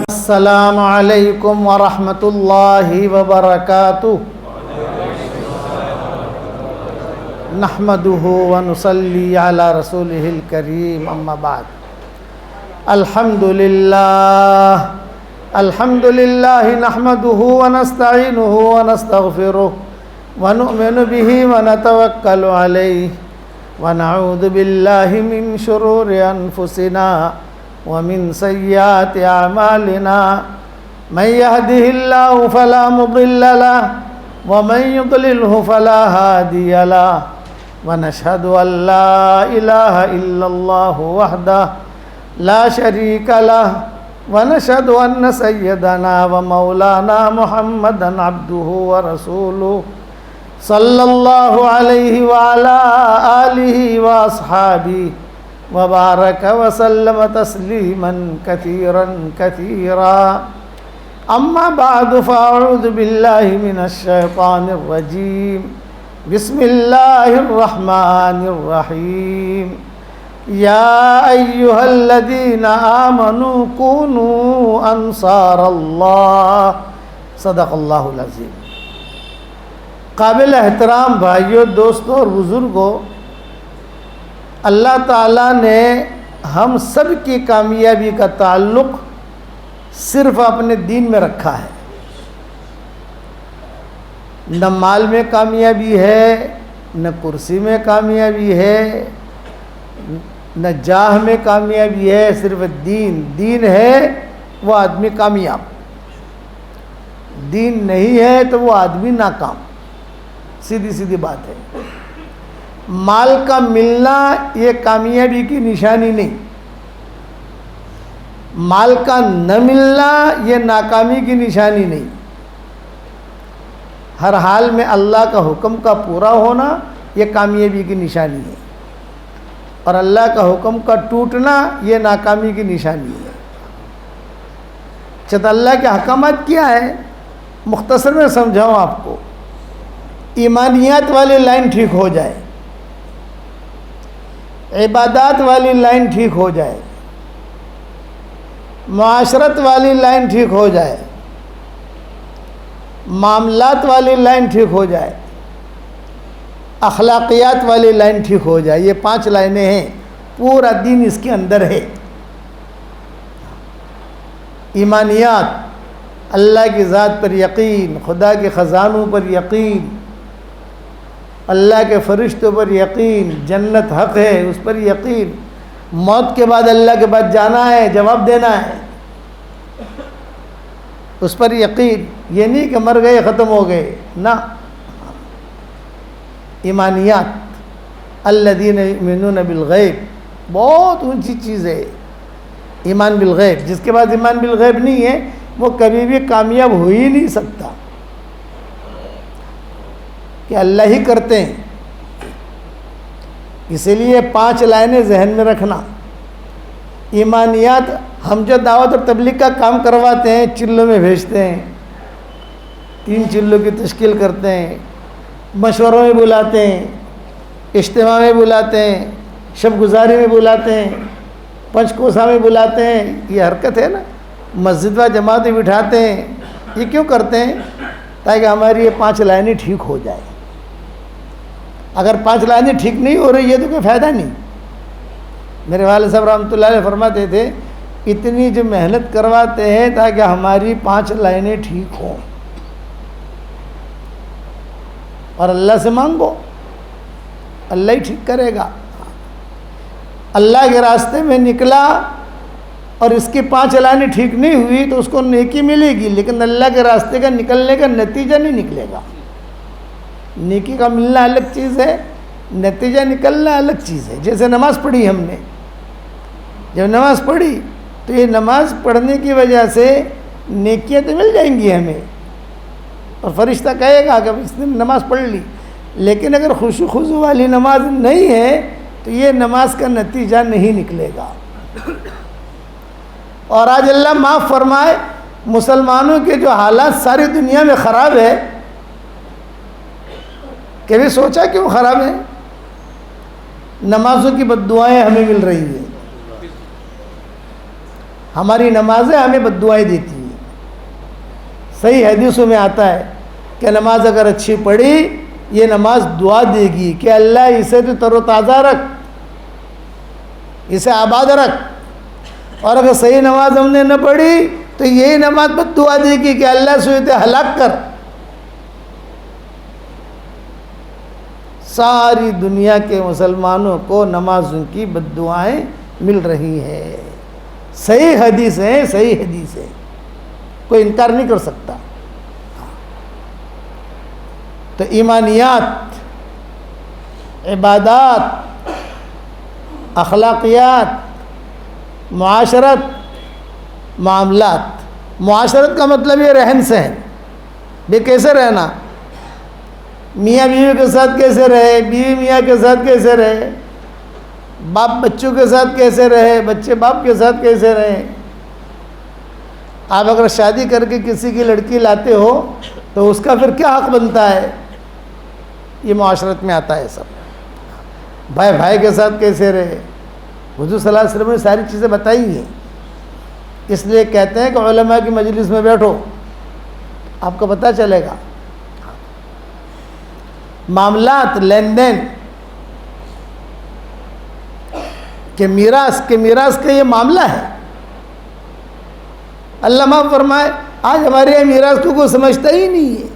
السلام علیکم ورحمۃ اللہ وبرکاتہ نحمده ونصلی علی رسولہ الکریم اما بعد الحمد للہ نحمده ونستعینه ونستغفره ونؤمن به ونتوکل علیہ ونعوذ باللہ من شرور انفسنا ومن سیئات اعمالنا من يهده الله فلا مضل له ومن يضلله فلا هادي له ونشهد أن لا إله إلا الله وحده لا شريك له ونشهد أن سيدنا ومولانا محمدا عبده ورسوله صلى الله عليه وعلى آله وأصحابه وبارك وسلم تسليما كثيرا كثيرا أما بعد فأعوذ بالله من الشيطان الرجيم بسم الله الرحمن الرحيم يا أيها الذين آمنوا كونوا أنصار الله صدق الله العظيم. قابل احترام بھائیوں، دوستوں اور بزرگوں، اللہ تعالیٰ نے ہم سب کی کامیابی کا تعلق صرف اپنے دین میں رکھا ہے. نہ مال میں کامیابی ہے، نہ کرسی میں کامیابی ہے، نہ جاہ میں کامیابی ہے، صرف دین ہے وہ آدمی کامیاب. دین نہیں ہے تو وہ آدمی ناکام. سیدھی بات ہے. مال کا ملنا یہ کامیابی کی نشانی نہیں، مال کا نہ ملنا یہ ناکامی کی نشانی نہیں. ہر حال میں اللہ کا حکم کا پورا ہونا یہ کامیابی کی نشانی ہے، اور اللہ کا حکم کا ٹوٹنا یہ ناکامی کی نشانی ہے. چت اللہ کے احکامات کیا ہے؟ مختصر میں سمجھاؤں آپ کو. ایمانیات والی لائن ٹھیک ہو جائے، عبادات والی لائن ٹھیک ہو جائے، معاشرت والی لائن ٹھیک ہو جائے، معاملات والی لائن ٹھیک ہو جائے، اخلاقیات والی لائن ٹھیک ہو جائے. یہ 5 لائنیں ہیں، پورا دین اس کے اندر ہے. ایمانیات، اللہ کی ذات پر یقین، خدا کے خزانوں پر یقین، اللہ کے فرشتوں پر یقین، جنت حق ہے اس پر یقین، موت کے بعد اللہ کے بعد جانا ہے، جواب دینا ہے، اس پر یقین. یہ نہیں کہ مر گئے ختم ہو گئے، نہ. ایمانیات، الذین یؤمنون بالغیب، بہت اونچی چیز ہے ایمان بالغیب. جس کے بعد ایمان بالغیب نہیں ہے وہ کبھی بھی کامیاب ہو ہی نہیں سکتا، کہ اللہ ہی کرتے ہیں. اسی لیے 5 لائنیں ذہن میں رکھنا. ایمانیات، ہم جو دعوت اور تبلیغ کا کام کرواتے ہیں چلوں میں بھیجتے ہیں، 3 چلوں کی تشکیل کرتے ہیں، مشوروں میں بلاتے ہیں، اجتماع میں بلاتے ہیں، شب گزاری میں بلاتے ہیں، پنچ کوسا میں بلاتے ہیں. یہ حرکت ہے نا. مسجد و جماعت میں بٹھاتے ہیں. یہ کیوں کرتے ہیں؟ تاکہ ہماری یہ 5 لائنیں ٹھیک ہو جائیں. اگر 5 لائنیں ٹھیک نہیں ہو رہی ہے تو کوئی فائدہ نہیں. میرے والد صاحب رحمۃ اللہ علیہ فرماتے تھے اتنی جو محنت کرواتے ہیں تاکہ ہماری 5 لائنیں ٹھیک ہوں، اور اللہ سے مانگو، اللہ ہی ٹھیک کرے گا. اللہ کے راستے میں نکلا اور اس کی 5 لائنیں ٹھیک نہیں ہوئی تو اس کو نیکی ملے گی، لیکن اللہ کے راستے کا نکلنے کا نتیجہ نہیں نکلے گا. نیکی کا ملنا الگ چیز ہے، نتیجہ نکلنا الگ چیز ہے. جیسے نماز پڑھی ہم نے، جب نماز پڑھی تو یہ نماز پڑھنے کی وجہ سے نیکیاں تو مل جائیں گی ہمیں، اور فرشتہ کہے گا کہ اس نے نماز پڑھ لی. لیکن اگر خشوع خضوع والی نماز نہیں ہے تو یہ نماز کا نتیجہ نہیں نکلے گا. اور آج اللہ معاف فرمائے، مسلمانوں کے جو حالات ساری دنیا میں خراب ہے، کبھی سوچا کیوں خراب ہے؟ نمازوں کی بد دعائیں ہمیں مل رہی ہیں، ہماری نمازیں ہمیں بد دعائیں دیتی ہیں۔ صحیح حدیثوں میں آتا ہے کہ نماز اگر اچھی پڑھی، یہ نماز دعا دے گی کہ اللہ اسے تو تر و تازہ رکھ، اسے آباد رکھ۔ اور اگر صحیح نماز ہم نے نہ پڑھی تو یہی نماز بد دعا دے گی کہ اللہ سے اسے ہلاک کر۔ ساری دنیا کے مسلمانوں کو نمازوں کی بد دعائیں مل رہی ہیں، صحیح حدیث ہے، صحیح حدیث ہے، کوئی انکار نہیں کر سکتا۔ تو ایمانیات، عبادات، اخلاقیات، معاشرت، معاملات۔ معاشرت کا مطلب یہ رہن سہن، بے کیسے رہنا، میاں بیوی کے ساتھ کیسے رہے، بیوی میاں کے ساتھ کیسے رہے، باپ بچوں کے ساتھ کیسے رہے، بچے باپ کے ساتھ کیسے رہے۔ آپ اگر شادی کر کے کسی کی لڑکی لاتے ہو تو اس کا پھر کیا حق بنتا ہے، یہ معاشرت میں آتا ہے سب۔ بھائی بھائی کے ساتھ کیسے رہے، حضور صلی اللہ علیہ وسلم نے ساری چیزیں بتائی ہیں۔ اس لیے کہتے ہیں کہ علماء کی مجلس میں بیٹھو، آپ کو پتہ چلے گا۔ معاملات، لین دین، کہ میراث کا یہ معاملہ ہے۔ اللہ معاف فرمائے، آج ہمارے یہاں میراث کو کوئی سمجھتا ہی نہیں ہے۔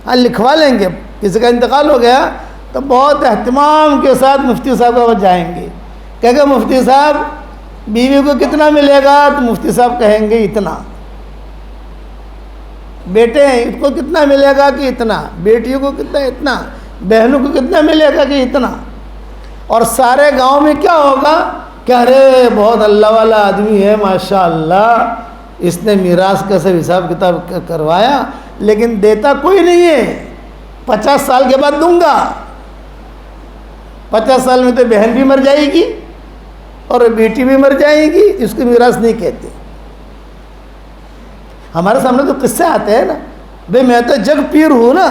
ہاں لکھوا لیں گے، کسی کا انتقال ہو گیا تو بہت اہتمام کے ساتھ مفتی صاحب کے پاس جائیں گے، کہ مفتی صاحب بیوی کو کتنا ملے گا، تو مفتی صاحب کہیں گے اتنا۔ بیٹے ہیں، ان کو کتنا ملے گا کہ اتنا، بیٹیوں کو کتنا، اتنا، بہنوں کو کتنا ملے گا کہ اتنا۔ اور سارے گاؤں میں کیا ہوگا کہ ارے بہت اللہ والا آدمی ہے ماشاءاللہ، اس نے میراث کا سب حساب کتاب کروایا، لیکن دیتا کوئی نہیں ہے۔ 50 سال کے بعد دوں گا، 50 سال میں تو بہن بھی مر جائے گی اور بیٹی بھی مر جائے گی، اس کو میراث نہیں کہتے۔ ہمارے سامنے تو قصے آتے ہیں نا، بھئی میں تو جگ پیر ہوں نا،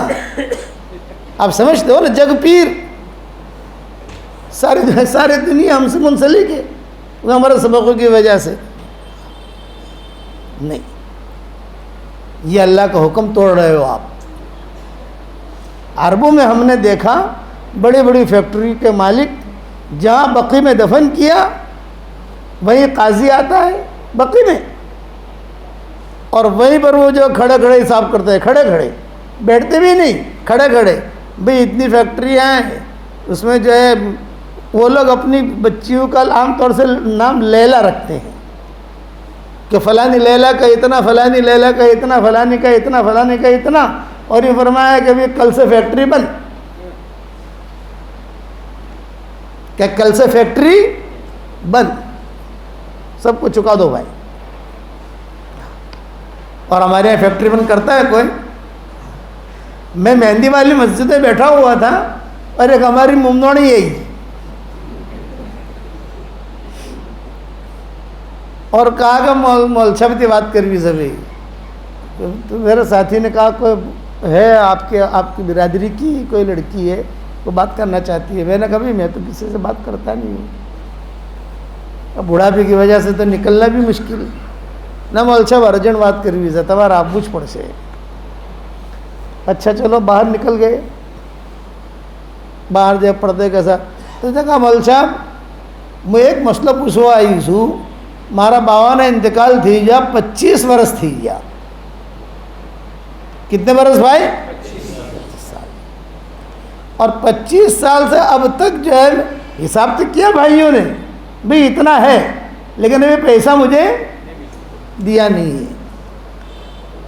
آپ سمجھتے ہو نا، جگ پیر، ساری دنیا ہم سے منسلک ہے، وہ ہمارے سبقوں کی وجہ سے۔ نہیں، یہ اللہ کا حکم توڑ رہے ہو آپ۔ عربوں میں ہم نے دیکھا بڑی بڑی فیکٹری کے مالک جہاں بقی میں دفن کیا وہیں قاضی آتا ہے بقی میں، اور وہیں پر وہ جو کھڑے کھڑے حساب کرتے ہیں، کھڑے کھڑے، بیٹھتے بھی نہیں، کھڑے کھڑے۔ بھئی اتنی فیکٹریاں ہیں، اس میں جو ہے وہ لوگ اپنی بچیوں کا عام طور سے نام لیلا رکھتے ہیں کہ فلانی لیلا کا اتنا، فلانی لیلا کا اتنا، فلانی کا اتنا، فلانی کا اتنا، اور یہ فرمایا کہ بھی کل سے فیکٹری بند، کہ کل سے فیکٹری بند، سب کو چکا دو بھائی۔ اور ہمارے یہاں فیکٹری بند کرتا ہے کوئی؟ میں مہندی والی مسجد میں بیٹھا ہوا تھا اور ایک ہماری ممنوڑی یہی، اور کہا کہ مولچھبتی بات کر بھی سبھی، تو میرے ساتھی نے کہا کوئی ہے آپ کی برادری کی کوئی لڑکی ہے وہ بات کرنا چاہتی ہے؟ میں نے کہا بھی میں تو کسی سے بات کرتا نہیں ہوں، اب بڑھاپے کی وجہ سے تو نکلنا بھی مشکل، نہ مولچھب ارجنٹ بات کر بھی تمہارا آپ بوجھ پڑ سے۔ اچھا چلو باہر نکل گئے، باہر جب پڑھتے کیسا تو دیکھا مولچھب میں ایک مسئلہ پوچھوا آئی سو، مارا باوا نے انتقال تھی جا 25 برس تھی جا، کتنے برس بھائی؟ 25 سال۔ اور 25 سال سے اب تک جو ہے حساب تو کیا بھائیوں نے، بھئی اتنا ہے، لیکن ابھی پیسہ مجھے دیا نہیں ہے۔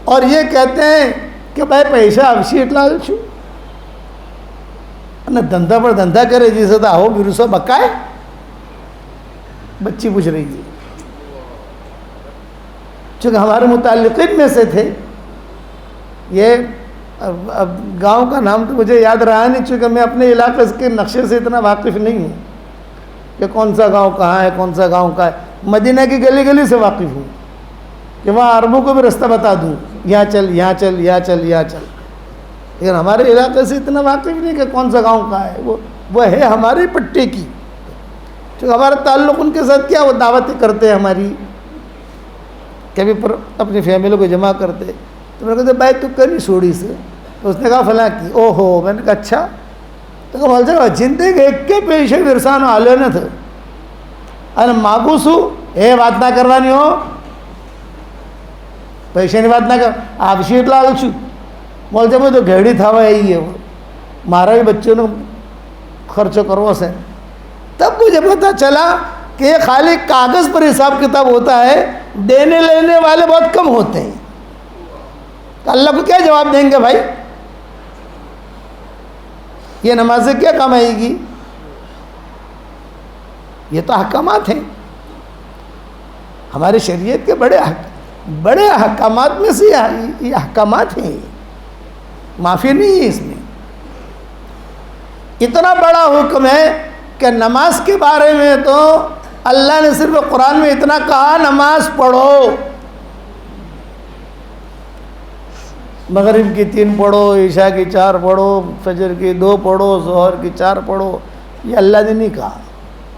اور یہ کہتے ہیں کہ بھائی پیسہ افشی اٹلال چھو نہ، دندہ پر دندہ کرے جیسے تھا ہو بیروسو بکائے۔ بچی پوچھ رہی تھی، چونکہ ہمارے متعلقین میں سے تھے، یہ اب گاؤں کا نام تو مجھے یاد رہا نہیں، چونکہ میں اپنے علاقے کے نقشے سے اتنا واقف نہیں ہوں کہ کون سا گاؤں کہاں ہے، کون سا گاؤں کا ہے۔ مدینہ کی گلی گلی سے واقف ہوں کہ وہاں عربوں کو بھی رستہ بتا دوں، یہاں چل، یہاں چل، یہاں چل، یہاں چل، لیکن ہمارے علاقے سے اتنا واقف نہیں کہ کون سا گاؤں کا ہے، وہ ہے ہماری پٹی کی۔ چونکہ ہمارا تعلق ان کے ساتھ کیا، وہ دعوتیں کرتے ہماری، کبھی پر اپنی فیملی کو جمع کرتے، تو میں نے کہا بھائی تو کرنی سوڑی سے، تو اس نے کہا فلاں کی، او ہو، میں نے کہا اچھا، تو کہا مولوی صاحب چنتے کہ ایک کے پیش ورسان آلو نہ تھا ارے ماگوسو اے بات نہ کروانی ہو پیسے نہیں بات نہ کر آپ شیٹ لال چھو مولوی صاحب تو گھڑی تھا وہ یہی ہے، وہ مارا بھی بچوں نے خرچ کرو سے۔ تب مجھے پتا چلا کہ یہ خالی کاغذ پر حساب کتاب ہوتا ہے، دینے لینے والے بہت کم ہوتے ہیں۔ تو اللہ کو کیا جواب دیں گے بھائی؟ یہ نماز سے کیا کمائے گی؟ یہ تو احکامات ہیں، ہماری شریعت کے بڑے احکامات میں سے یہ احکامات ہیں، معافی نہیں ہے اس میں۔ اتنا بڑا حکم ہے کہ نماز کے بارے میں تو اللہ نے صرف قرآن میں اتنا کہا نماز پڑھو، مغرب کی 3 پڑھو، عشاء کی 4 پڑھو، فجر کی 2 پڑھو، ظہر کی 4 پڑھو، یہ اللہ نے نہیں کہا،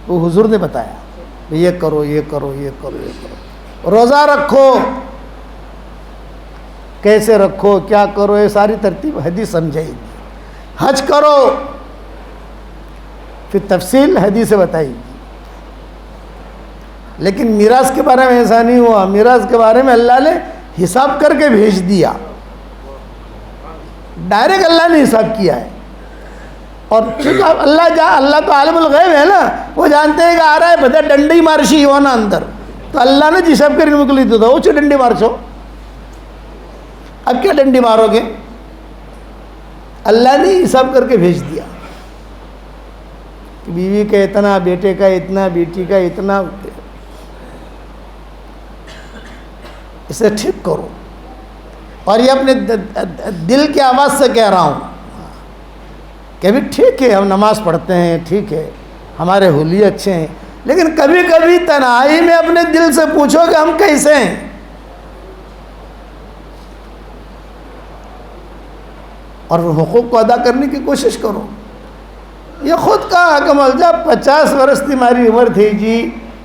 وہ حضور نے بتایا یہ کرو یہ کرو یہ کرو یہ کرو۔ روزہ رکھو، کیسے رکھو، کیا کرو، یہ ساری ترتیب حدیث سمجھائے گی۔ حج کرو، پھر تفصیل حدیث سے بتائی گی۔ لیکن میراث کے بارے میں ایسا نہیں ہوا، میراث کے بارے میں اللہ نے حساب کر کے بھیج دیا، ڈائریکٹ اللہ نے حساب کیا ہے۔ اور چونکہ اللہ تو عالم الغیب ہے نا، وہ جانتے ہیں کہ آ رہا ہے بتا ڈنڈی مارشی ہونا اندر، تو اللہ نے حساب کر کے مکلی تو تھا وہ چھو ڈنڈی مارچو، اب کیا ڈنڈی مارو گے؟ اللہ نے حساب کر کے بھیج دیا کہ بیوی کا اتنا، بیٹے کا اتنا، بیٹی کا اتنا، اسے ٹھیک کرو۔ اور یہ اپنے دل کی آواز سے کہہ رہا ہوں کہ بھی ٹھیک ہے ہم نماز پڑھتے ہیں، ٹھیک ہے ہمارے حلیے اچھے ہیں، لیکن کبھی کبھی تنہائی میں اپنے دل سے پوچھو کہ ہم کیسے ہیں، اور حقوق کو ادا کرنے کی کوشش کرو۔ یہ خود کہا کہ مولوی 50 برس تھی ہماری عمر تھی جی،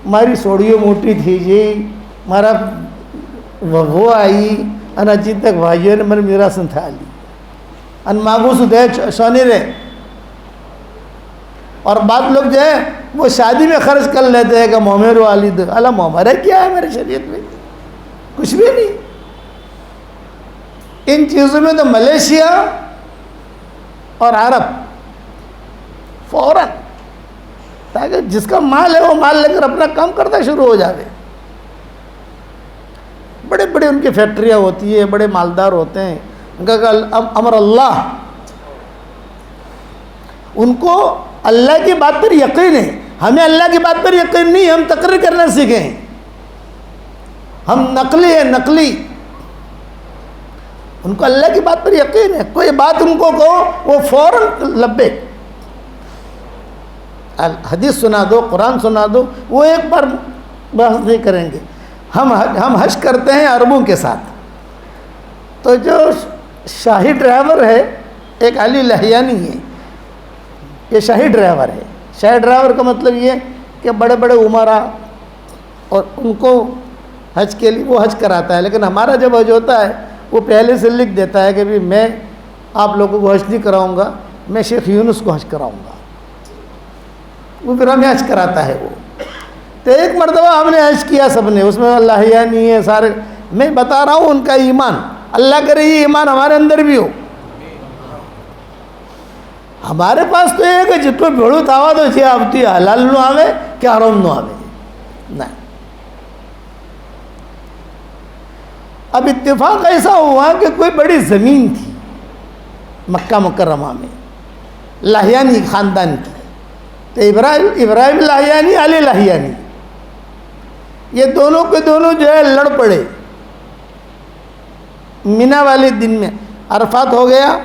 ہماری سوڑیوں موٹی تھی جی، ہمارا وہ آئی انجی تک بھائیوں نے میرے میرا سنتھا لی ان ماگو سدے سونی رہے۔ اور بعض لوگ جو ہے وہ شادی میں خرچ کر لیتے ہیں کہ مومر والد، اللہ مومر ہے کیا ہے میری شریعت میں؟ کچھ بھی نہیں۔ ان چیزوں میں تو ملیشیا اور عرب فوراً، تاکہ جس کا مال ہے وہ مال لے کر اپنا کام کرتا شروع ہو جاوے۔ بڑے بڑے ان کی فیکٹریاں ہوتی ہیں، بڑے مالدار ہوتے ہیں، ان کا امر اللہ، ان کو اللہ کی بات پر یقین ہے۔ ہمیں اللہ کی بات پر یقین نہیں، ہم تقریر کرنا سیکھیں ہیں، ہم نقلی ہیں، نقلی۔ ان کو اللہ کی بات پر یقین ہے، کوئی بات ان کو کہو وہ فوراً لبے، حدیث سنا دو، قرآن سنا دو، وہ ایک بار بحث نہیں کریں گے۔ ہم حج کرتے ہیں عربوں کے ساتھ، تو جو شاہی ڈرائیور ہے ایک علی لہیانی ہے، یہ شاہی ڈرائیور ہے۔ شاہی ڈرائیور کا مطلب یہ کہ بڑے بڑے عمرا اور ان کو حج کے لیے وہ حج کراتا ہے، لیکن ہمارا جب حج ہوتا ہے وہ پہلے سے لکھ دیتا ہے کہ بھی میں آپ لوگوں کو حج نہیں کراؤں گا، میں شیخ یونس کو حج کراؤں گا، وہ پھر ہمیں حج کراتا ہے۔ وہ تو ایک مرتبہ ہم نے حج کیا سب نے، اس میں اللہ ہی نہیں ہے سارے، میں بتا رہا ہوں ان کا ایمان، اللہ کرے یہ ایمان ہمارے اندر بھی ہو۔ ہمارے پاس تو یہ ہے کہ جتنے بھیڑو تھا تو جی آبتی حلال نو آوے کہ حرام نو آوے، نہیں۔ اب اتفاق ایسا ہوا کہ کوئی بڑی زمین تھی مکہ مکرمہ میں لاہیانی خاندان کی، تو ابراہیم لاہیانی، علی لاہیانی، یہ دونوں کے دونوں جو ہے لڑ پڑے مینا والے دن میں۔ عرفات ہو گیا،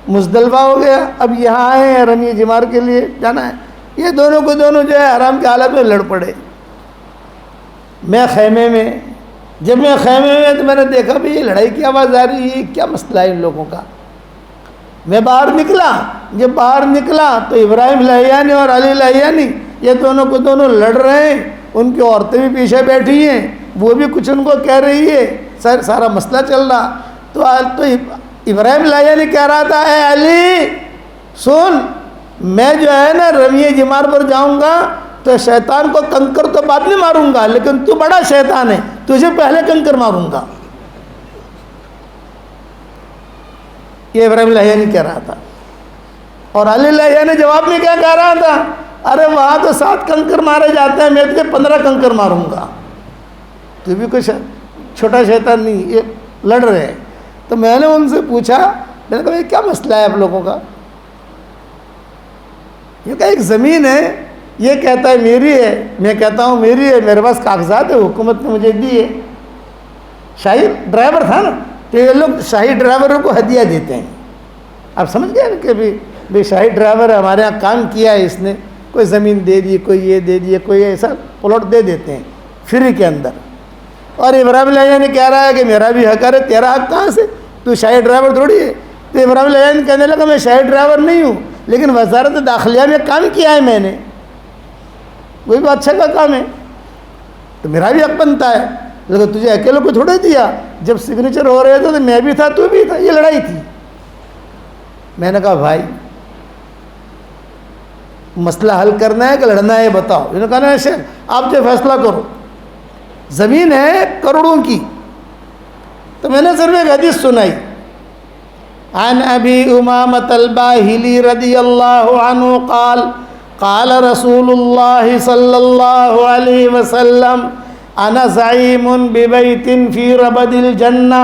مزدلفہ ہو گیا، اب یہاں آئے ہیں رمی جمار کے لیے جانا ہے، یہ دونوں کے دونوں جو ہے حرام کی حالت میں لڑ پڑے۔ میں خیمے میں، جب میں خیمے میں تو میں نے دیکھا بھی یہ لڑائی کی آواز آ رہی ہے، کیا مسئلہ ہے ان لوگوں کا۔ میں باہر نکلا، جب باہر نکلا تو ابراہیم لاہیانی اور علی لاہیانی یہ دونوں کو دونوں لڑ رہے ہیں، ان کی عورتیں بھی پیچھے بیٹھی ہیں، وہ بھی کچھ ان کو کہہ رہی ہے، سارا مسئلہ چل رہا۔ تو ابراہیم لاہیہ نے کہہ رہا تھا، اے علی سن، میں جو ہے نا رمیہ جمار پر جاؤں گا تو شیطان کو کنکر تو بعد میں ماروں گا، لیکن تو بڑا شیطان ہے، تجھے پہلے کنکر ماروں گا۔ یہ ابراہیم لاہیہ نے کہہ رہا تھا۔ اور علی لاہیہ نے جواب میں کیا کہہ رہا تھا، ارے وہاں تو 7 کنکر مارے جاتے ہیں، میں تجھے 15 کنکر ماروں گا، تو بھی کچھ چھوٹا شیطان نہیں، یہ لڑ رہے ہیں۔ تو میں نے ان سے پوچھا، میں نے کہا یہ کیا مسئلہ ہے آپ لوگوں کا؟ یہ کہ ایک زمین ہے، یہ کہتا ہے میری ہے، میں کہتا ہوں میری ہے، میرے پاس کاغذات ہے، حکومت نے مجھے دی ہے۔ شاہی ڈرائیور تھا نا، تو یہ لوگ شاہی ڈرائیوروں کو ہدیہ دیتے ہیں۔ آپ سمجھ گئے نا کہ بھی شاہی ڈرائیور ہمارے یہاں کام کیا ہے، اس نے کوئی زمین دے دی، کوئی یہ دے دی، کوئی ایسا پلاٹ دے دیتے ہیں فری کے اندر۔ اور ابراہیم لاہیہ نے کہہ رہا ہے کہ میرا بھی حق ہے، تیرا حق کہاں سے، تو شاہی ڈرائیور تھوڑی ہے۔ تو ابراہیم لاہیہ نے کہنے لگا میں شاہی ڈرائیور نہیں ہوں، لیکن وزارت داخلیہ میں کام کیا ہے میں نے، وہی بادشاہ کا کام ہے، تو میرا بھی حق بنتا ہے، لیکن تجھے اکیلے کو تھوڑے دیا، جب سگنیچر ہو رہے تھے تو میں بھی تھا، تو بھی تھا، یہ لڑائی تھی۔ میں نے کہا بھائی مسئلہ حل کرنا ہے کہ لڑنا ہے بتاؤ؟ انہوں نے کہا نا شیخ آپ جو فیصلہ کرو، زمین ہے کروڑوں کی۔ تو میں نے صرف ایک حدیث سنائی، عن ابی امامۃ الباہلی رضی اللہ عنہ قال قال رسول اللہ صلی اللہ علیہ وسلم انا زعیم ببیت فی ربد الجنہ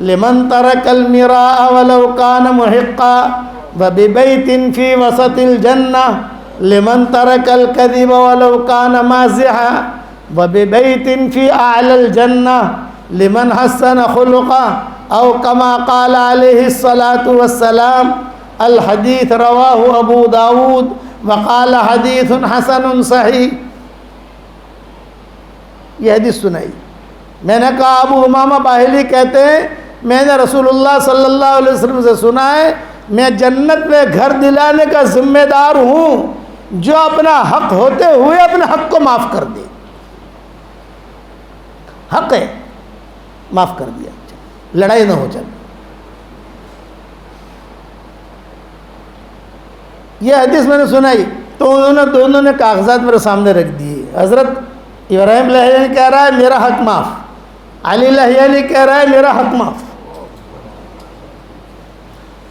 لمن ترک المراء ولو کان محقا وببیت فی وسط الجنہ لمن ترک الکذب ولو کان مازحا وببیت فی اعلی الجنہ لمن حسن خلقا او کما قال علیہ الصلاۃ والسلام۔ الحدیث رواہ ابو داود وقال حدیث حسن صحیح۔ یہ حدیث سنائی۔ میں نے کہا ابو امامہ باہلی کہتے ہیں میں نے رسول اللہ صلی اللہ علیہ وسلم سے سنا ہے، میں جنت میں گھر دلانے کا ذمہ دار ہوں جو اپنا حق ہوتے ہوئے اپنے حق کو معاف کر دے۔ حق ہے، معاف کر دیا، لڑائی نہ ہو چل۔ یہ حدیث میں نے سنائی تو انہوں نے دونوں نے کاغذات میرے سامنے رکھ دیے۔ حضرت ابراہیم لاہیہ نے کہہ رہا ہے میرا حق معاف، علی لاہیہ نے کہہ رہا ہے میرا حق معاف۔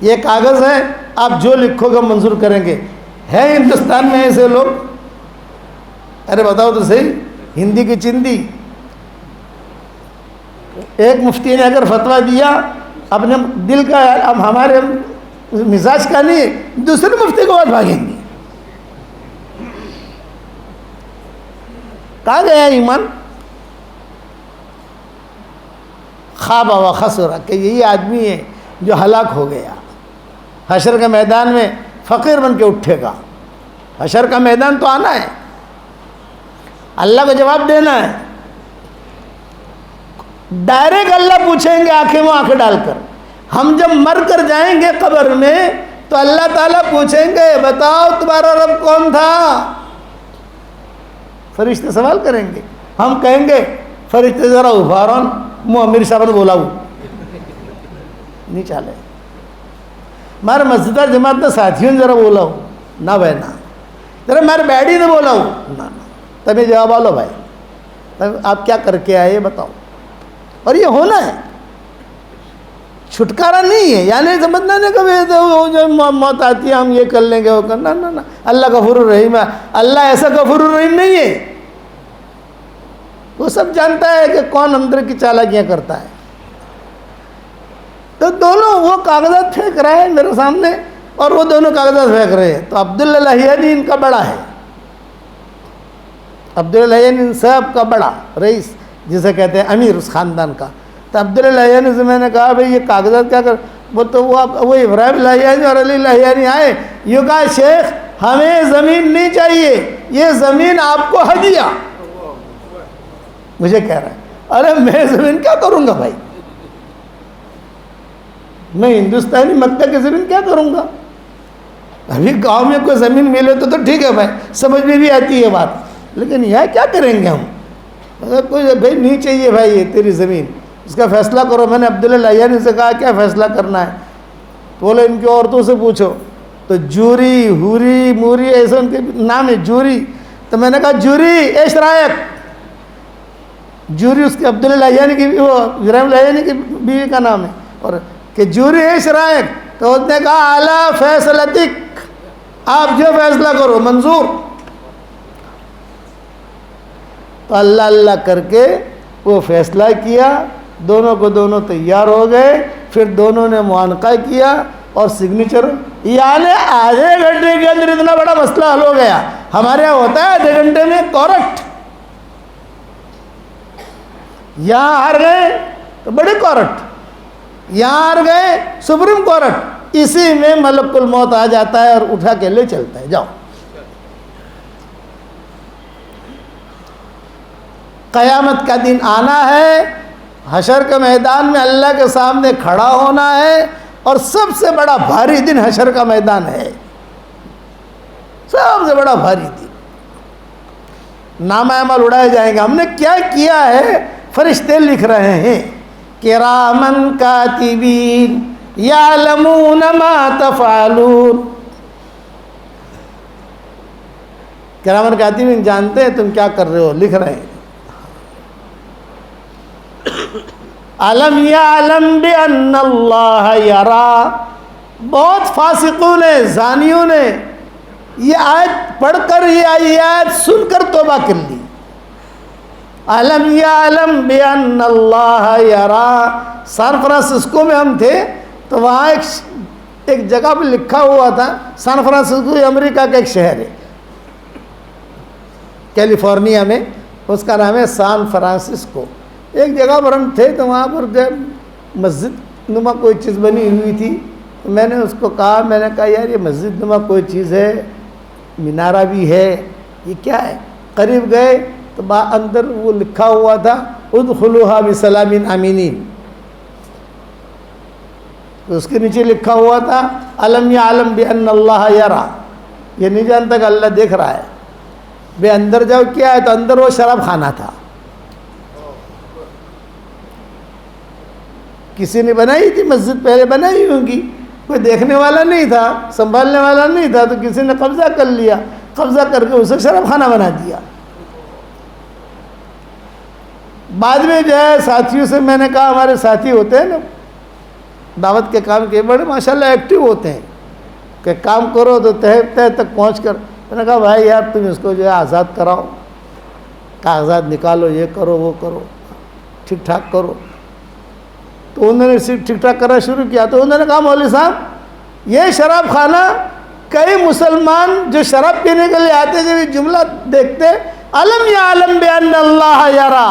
یہ کاغذ ہے، آپ جو لکھو گے منظور کریں گے۔ ہے ہندوستان میں ایسے لوگ؟ ارے بتاؤ تو صحیح، ہندی کی چندی۔ ایک مفتی نے اگر فتویٰ دیا اپنے دل کا، اب ہمارے مزاج کا نہیں، دوسرے مفتی کو بعد بھاگیں گے۔ کہاں گیا ایمان؟ خواب و خسر، کہ یہی آدمی ہے جو ہلاک ہو گیا۔ حشر کے میدان میں فقیر بن کے اٹھے گا۔ حشر کا میدان تو آنا ہے، اللہ کو جواب دینا ہے۔ ڈائریکٹ اللہ پوچھیں گے آنکھیں میں آنکھیں ڈال کر۔ ہم جب مر کر جائیں گے قبر میں تو اللہ تعالیٰ پوچھیں گے بتاؤ تمہارا رب کون تھا؟ فرشتے سوال کریں گے، ہم کہیں گے فرشتے ذرا ابھارون امیر صاحب نے بولا نہیں چالے، مارے مسجد جماعت نے ساتھیوں نے ذرا بولا ہو نہ بھائی نہ، ذرا میرے بیڈی نے بولا ہو نہ، تبھی جواب آلو بھائی تب آپ کیا کر کے آئے بتاؤ۔ اور یہ ہونا ہے، چھٹکارا نہیں ہے، یعنی سمجھنا نہیں کہ موت آتی ہے ہم یہ کر لیں گے وہ کرنا، نہ، اللہ غفور الرحیم ہے۔ اللہ ایسا غفور الرحیم نہیں ہے، وہ سب جانتا ہے کہ کون اندر کی چالاکیاں کرتا ہے۔ تو دونوں وہ کاغذات پھینک رہے ہیں میرے سامنے اور وہ دونوں کاغذات پھینک رہے ہیں۔ تو عبداللہ لاہیانی ان کا بڑا ہے، عبداللہ لاہیانی ان سب کا بڑا رئیس جسے کہتے ہیں امیر اس خاندان کا۔ تو عبداللہ لاہیانی سے میں نے کہا بھئی یہ کاغذات کیا کر، وہ تو وہ ابراہیم لاہیانی اور علی لاہیانی آئے، یہ کہا شیخ ہمیں زمین نہیں چاہیے، یہ زمین آپ کو ہدیہ۔ مجھے کہہ رہا ہے ارے میں زمین کیا کروں گا بھائی، میں ہندوستانی مکہ کی زمین کیا کروں گا؟ ابھی گاؤں میں کوئی زمین ملے تو ٹھیک ہے بھائی، سمجھ میں بھی آتی ہے بات، لیکن یہ کیا کریں گے ہم؟ اگر کوئی بھائی نہیں چاہیے بھائی یہ تیری زمین، اس کا فیصلہ کرو۔ میں نے عبداللہ لایانی سے کہا کیا فیصلہ کرنا ہے؟ تو بولے ان کی عورتوں سے پوچھو۔ تو جوری، ہوری، موری ایسے ان کے نام ہے، جوری۔ تو میں نے کہا جوری ایش رائق، جوری اس کی عبداللہ لایانی کی، وہ ابراہیم لایانی کی بیوی کا نام ہے، اور کہ جوری ایش رائق، تو اس نے کہا اعلیٰ فیصلتک، آپ جو فیصلہ کرو منظور۔ تو اللہ اللہ کر کے وہ فیصلہ کیا، دونوں کو دونوں تیار ہو گئے، پھر دونوں نے معانقہ کیا اور سگنیچر، یعنی آدھے گھنٹے کے اندر اتنا بڑا مسئلہ حل ہو گیا۔ ہمارے یہاں ہوتا ہے آدھے گھنٹے میں کورٹ، یہاں ہار گئے تو بڑی کورٹ، یہاں ہار گئے سپریم کورٹ، اسی میں ملک الموت آ جاتا ہے اور اٹھا کے لے چلتا ہے، جاؤ۔ قیامت کا دن آنا ہے، حشر کے میدان میں اللہ کے سامنے کھڑا ہونا ہے، اور سب سے بڑا بھاری دن حشر کا میدان ہے، سب سے بڑا بھاری دن۔ نامہ اعمال اڑائے جائیں گے، ہم نے کیا کیا ہے فرشتے لکھ رہے ہیں، کرامن کاتبین یعلمون ما تفعلون، کرامن کاتبین جانتے ہیں تم کیا کر رہے ہو، لکھ رہے ہیں۔ علم یعلم بان اللہ یرا، بہت فاسقوں نے، زانیوں نے یہ آیت پڑھ کر، یہ آیت سن کر توبہ کر لی۔ علم یعلم بان اللہ یرا، سان فرانسسکو میں ہم تھے تو وہاں ایک جگہ پہ لکھا ہوا تھا، سان فرانسسکو امریکہ کا ایک شہر ہے کیلیفورنیا میں، اس کا نام ہے سان فرانسسکو۔ ایک جگہ پر ہم تھے تو وہاں پر جب مسجد نما کوئی چیز بنی ہوئی تھی، تو میں نے اس کو کہا، میں نے کہا یار یہ مسجد نما کوئی چیز ہے، مینارہ بھی ہے، یہ کیا ہے؟ قریب گئے تو اندر وہ لکھا ہوا تھا ادخلوها بسلام آمینین، تو اس کے نیچے لکھا ہوا تھا علم یعلم بان اللہ یرا، یہ نہیں جانتا کہ اللہ دیکھ رہا ہے۔ بے اندر جاؤ، کیا ہے؟ تو اندر وہ شراب خانہ تھا، کسی نے بنائی تھی مسجد، پہلے بنائی ہوں گی، کوئی دیکھنے والا نہیں تھا، سنبھالنے والا نہیں تھا، تو کسی نے قبضہ کر لیا، قبضہ کر کے اسے شراب خانہ بنا دیا۔ بعد میں جو ہے ساتھیوں سے میں نے کہا، ہمارے ساتھی ہوتے ہیں نا دعوت کے کام کے، بڑے ماشاءاللہ ایکٹیو ہوتے ہیں کہ کام کرو تو تہ تک پہنچ کر، میں نے کہا بھائی یار تم اس کو جو ہے آزاد کراؤ، کاغذات نکالو، یہ کرو وہ کرو، ٹھیک ٹھاک کرو۔ تو انہوں نے صرف ٹھیک ٹھاک کرنا شروع کیا، تو انہوں نے کہا مولوی صاحب یہ شراب خانہ، کئی مسلمان جو شراب پینے کے لیے آتے جب یہ جملہ دیکھتے علم یعلم بان اللہ یرا،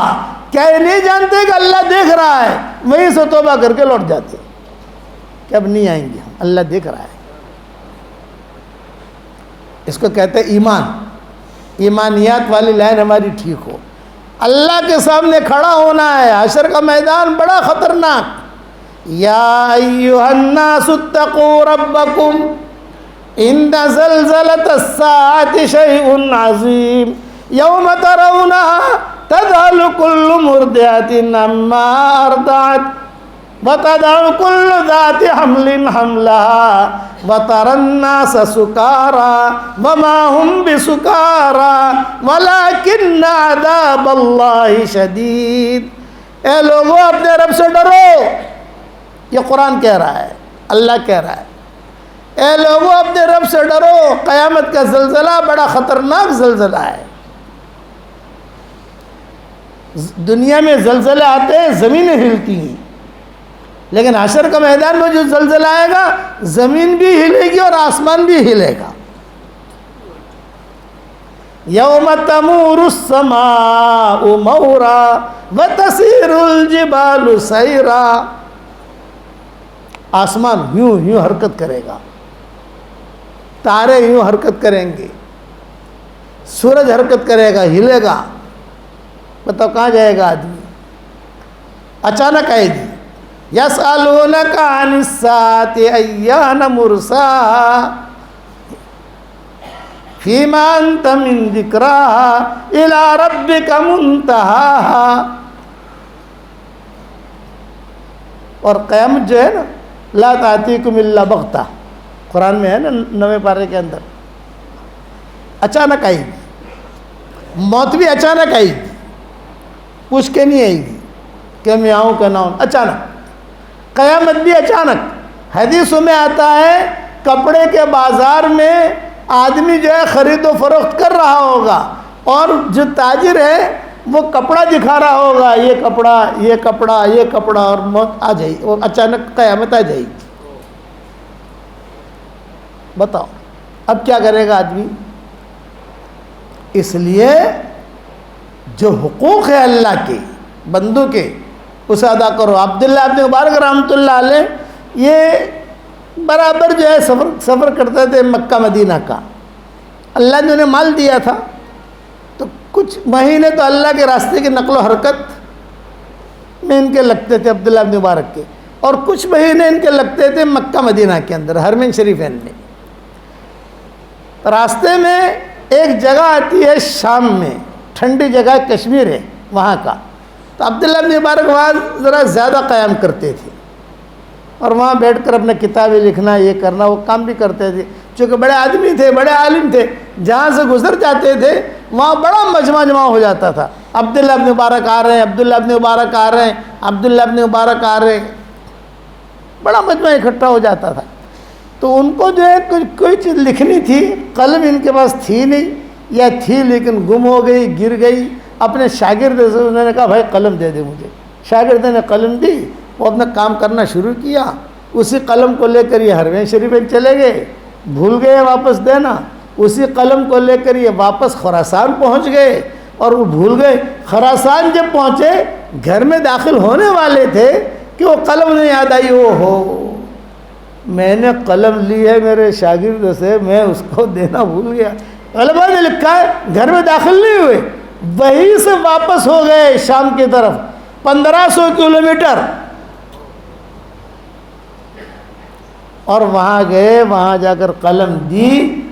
کیا یہ نہیں جانتے کہ اللہ دیکھ رہا ہے؟ وہیں سے توبہ کر کے لوٹ جاتے کہ اب نہیں آئیں گے ہم، اللہ دیکھ رہا ہے۔ اس کو کہتے ہیں ایمان، ایمانیات والی لائن ہماری ٹھیک ہو۔ اللہ کے سامنے کھڑا ہونا ہے، حشر کا میدان بڑا خطرناک۔ یا ایھا الناس اتقوا ربکم ان زلزلۃ الساعۃ شیء عظیم یوم ترونها تذهل كل مرضعة عما ارضعت وتضع كل ذات حمل حملها وترى الناس سكارى وما هم بسكارى ولكن عذاب الله شدید۔ اے لوگوں اپنے رب سے ڈرو، یہ قرآن کہہ رہا ہے، اللہ کہہ رہا ہے، اے لوگوں اپنے رب سے ڈرو، قیامت کا زلزلہ بڑا خطرناک زلزلہ ہے۔ دنیا میں زلزلے آتے ہیں، زمینیں ہلتی ہیں، لیکن حشر کا میدان میں جو زلزلہ آئے گا زمین بھی ہلے گی اور آسمان بھی ہلے گا۔ یوم تمور السماء مورا وتسیر الجبال سیرا، آسمان یوں یوں حرکت کرے گا، تارے یوں حرکت کریں گے، سورج حرکت کرے گا، ہلے گا، بتاؤ کہاں جائے گا آدمی؟ اچانک آئے گی۔ یسألونک عن الساعۃ ایان مرساہا، فیما انت من ذکراہا الی ربک منتہاہا. اور قیامت جو ہے نا لا تأتیکم الا بغتہ، قرآن میں ہے نا 9ویں پارے کے اندر، اچانک آئے گی. موت بھی اچانک آئے گی، پوچھ کے نہیں آئے گی کہ میں آؤں کہ نہ آؤں، اچانک. قیامت بھی اچانک. حدیثوں میں آتا ہے کپڑے کے بازار میں آدمی جو ہے خرید و فروخت کر رہا ہوگا اور جو تاجر ہے وہ کپڑا دکھا رہا ہوگا، یہ کپڑا یہ کپڑا یہ کپڑا، اور موت آ جائے اور اچانک قیامت آ جائے گی. بتاؤ اب کیا کرے گا آدمی؟ اس لیے جو حقوق ہے اللہ کے بندوں کے اسے ادا کرو. عبداللہ ابن مبارک رحمۃ اللہ علیہ یہ برابر جو ہے سفر کرتے تھے مکہ مدینہ کا. اللہ نے انہیں مال دیا تھا تو کچھ مہینے تو اللہ کے راستے کی نقل و حرکت میں ان کے لگتے تھے عبداللہ ابن مبارک کے، اور کچھ مہینے ان کے لگتے تھے مکہ مدینہ کے اندر حرمین شریفین میں. راستے میں ایک جگہ آتی ہے شام میں، ٹھنڈی جگہ کشمیر ہے وہاں کا، تو عبداللہ ابن مبارک وہاں ذرا زیادہ قیام کرتے تھے اور وہاں بیٹھ کر اپنے کتابیں لکھنا یہ کرنا وہ کام بھی کرتے تھے. چونکہ بڑے آدمی تھے، بڑے عالم تھے، جہاں سے گزر جاتے تھے وہاں بڑا مجمع جمع ہو جاتا تھا. عبداللہ ابن مبارک آ رہے ہیں، عبداللہ ابن مبارک آ رہے ہیں، عبداللہ ابن مبارک آ رہے ہیں، بڑا مجمع اکٹھا ہو جاتا تھا. تو ان کو جو ہے کوئی چیز لکھنی تھی، قلم ان کے پاس تھی نہیں، یا تھی لیکن گم ہو گئی، گر گئی. اپنے شاگرد سے انہوں نے کہا بھائی قلم دے دے مجھے. شاگرد نے قلم دی، وہ اپنا کام کرنا شروع کیا. اسی قلم کو لے کر یہ حرمین شریف چلے گئے، بھول گئے واپس دینا. اسی قلم کو لے کر یہ واپس خراسان پہنچ گئے اور وہ بھول گئے. خراسان جب پہنچے گھر میں داخل ہونے والے تھے کہ وہ قلم نہیں یاد آئی. او ہو، میں نے قلم لی ہے میرے شاگرد سے، میں اس کو دینا بھول گیا. علماء نے لکھا ہے گھر میں داخل نہیں ہوئے، وہیں سے واپس ہو گئے شام کی طرف 1500 کلومیٹر، اور وہاں گئے. وہاں جا کر قلم دی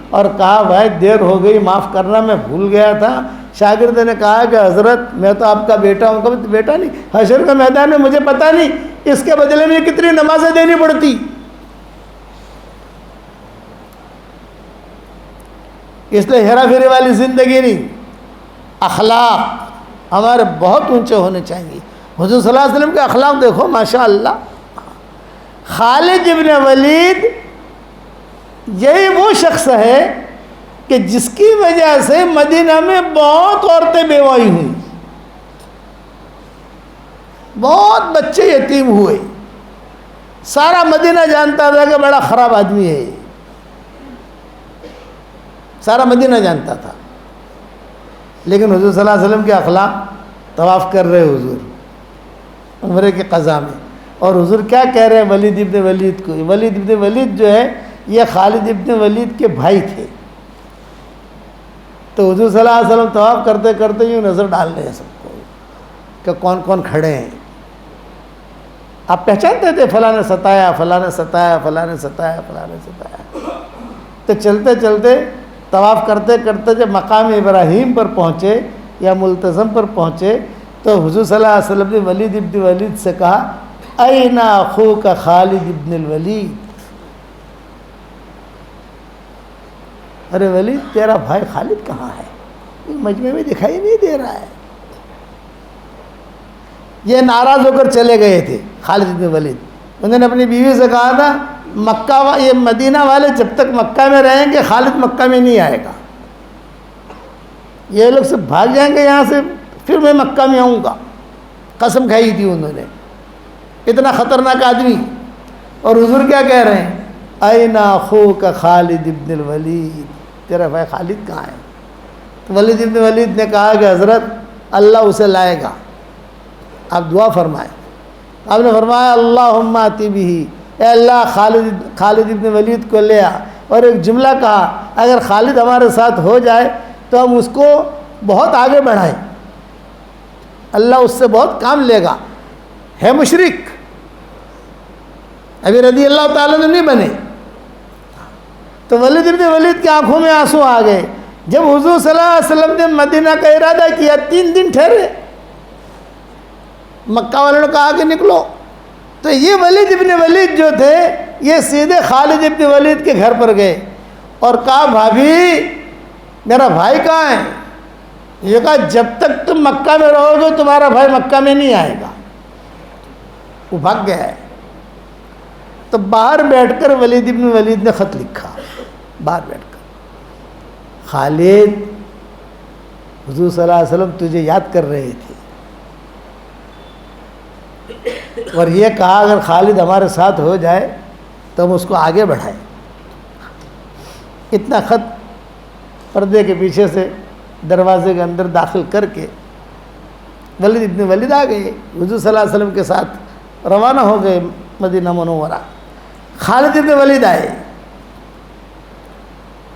اور کہا بھائی دیر ہو گئی، معاف کرنا میں بھول گیا تھا. شاگرد نے کہا کہ حضرت میں تو آپ کا بیٹا ہوں. کبھی بیٹا نہیں، حشر کے میدان میں مجھے پتہ نہیں اس کے بدلے میں کتنی نمازیں دینی پڑتی. اس لیے ہیرا پھیری والی زندگی نہیں، اخلاق ہمارے بہت اونچے ہونے چاہیے. حضور صلی اللہ علیہ وسلم کے اخلاق دیکھو ماشاء اللہ. خالد ابن ولید یہی وہ شخص ہے کہ جس کی وجہ سے مدینہ میں بہت عورتیں بیوائی ہوئیں، بہت بچے یتیم ہوئے. سارا مدینہ جانتا تھا کہ بڑا خراب آدمی ہے، سارا مدینہ جانتا تھا. لیکن حضور صلی اللہ علیہ وسلم کے اخلاق، طواف کر رہے حضور عمرے کے قضا میں، اور حضور کیا کہہ رہے ہیں ولید ابن ولید کو. ولید ابن ولید جو ہے یہ خالد ابن ولید کے بھائی تھے. تو حضور صلی اللہ علیہ وسلم طواف کرتے کرتے یوں نظر ڈال رہے ہیں سب کو کہ کون کون کھڑے ہیں. آپ پہچانتے تھے فلاں نے ستایا، فلاں نے ستایا، فلاں نے ستایا، فلاں نے ستایا. تو چلتے چلتے طواف کرتے کرتے جب مقام ابراہیم پر پہنچے یا ملتزم پر پہنچے تو حضور صلی اللہ علیہ وسلم نے ولید ابن ولید سے کہا این اخوک خالد ابن الولید. ارے ولید تیرا بھائی خالد کہاں ہے؟ یہ مجمع میں دکھائی نہیں دے رہا ہے. یہ ناراض ہو کر چلے گئے تھے خالد ابن ولید. انہوں نے اپنی بیوی سے کہا تھا یہ مدینہ والے جب تک مکہ میں رہیں گے خالد مکہ میں نہیں آئے گا. یہ لوگ سب بھاگ جائیں گے یہاں سے، پھر میں مکہ میں آؤں گا. قسم کھائی تھی انہوں نے. اتنا خطرناک آدمی. اور حضور کیا کہہ رہے ہیں این اخوک خالد ابن الولید، تیرا بھائی خالد کہاں ہے؟ تو ولید ابن ولید نے کہا کہ حضرت اللہ اسے لائے گا، آپ دعا فرمائیں. آپ نے فرمایا اللہم آتی بہ، اے اللہ خالد ابن ولید کو لے آ. اور ایک جملہ کہا اگر خالد ہمارے ساتھ ہو جائے تو ہم اس کو بہت آگے بڑھائیں، اللہ اس سے بہت کام لے گا. ہے مشرک، ابھی رضی اللہ تعالیٰ نے نہیں بنے. تو ولید ابن ولید کی آنکھوں میں آنسو آ گئے. جب حضور صلی اللہ علیہ وسلم نے مدینہ کا ارادہ کیا 3 دن ٹھہرے، مکہ والوں نے کہا کہ نکلو، تو یہ ولید ابن ولید جو تھے یہ سیدھے خالد ابن ولید کے گھر پر گئے اور کہا بھابھی میرا بھائی کہاں ہے؟ یہ کہا جب تک تم مکہ میں رہو گے تمہارا بھائی مکہ میں نہیں آئے گا، وہ بھاگ گیا ہے۔ تو باہر بیٹھ کر ولید ابن ولید نے خط لکھا، باہر بیٹھ کر، خالد حضور صلی اللہ علیہ وسلم تجھے یاد کر رہے تھے، اور یہ کہا اگر خالد ہمارے ساتھ ہو جائے تو ہم اس کو آگے بڑھائیں۔ اتنا خط پردے کے پیچھے سے دروازے کے اندر داخل کر کے ولید ابن ولید آ گئے، حضور صلی اللہ علیہ وسلم کے ساتھ روانہ ہو گئے مدینہ منورہ۔ خالد ابن ولید آئے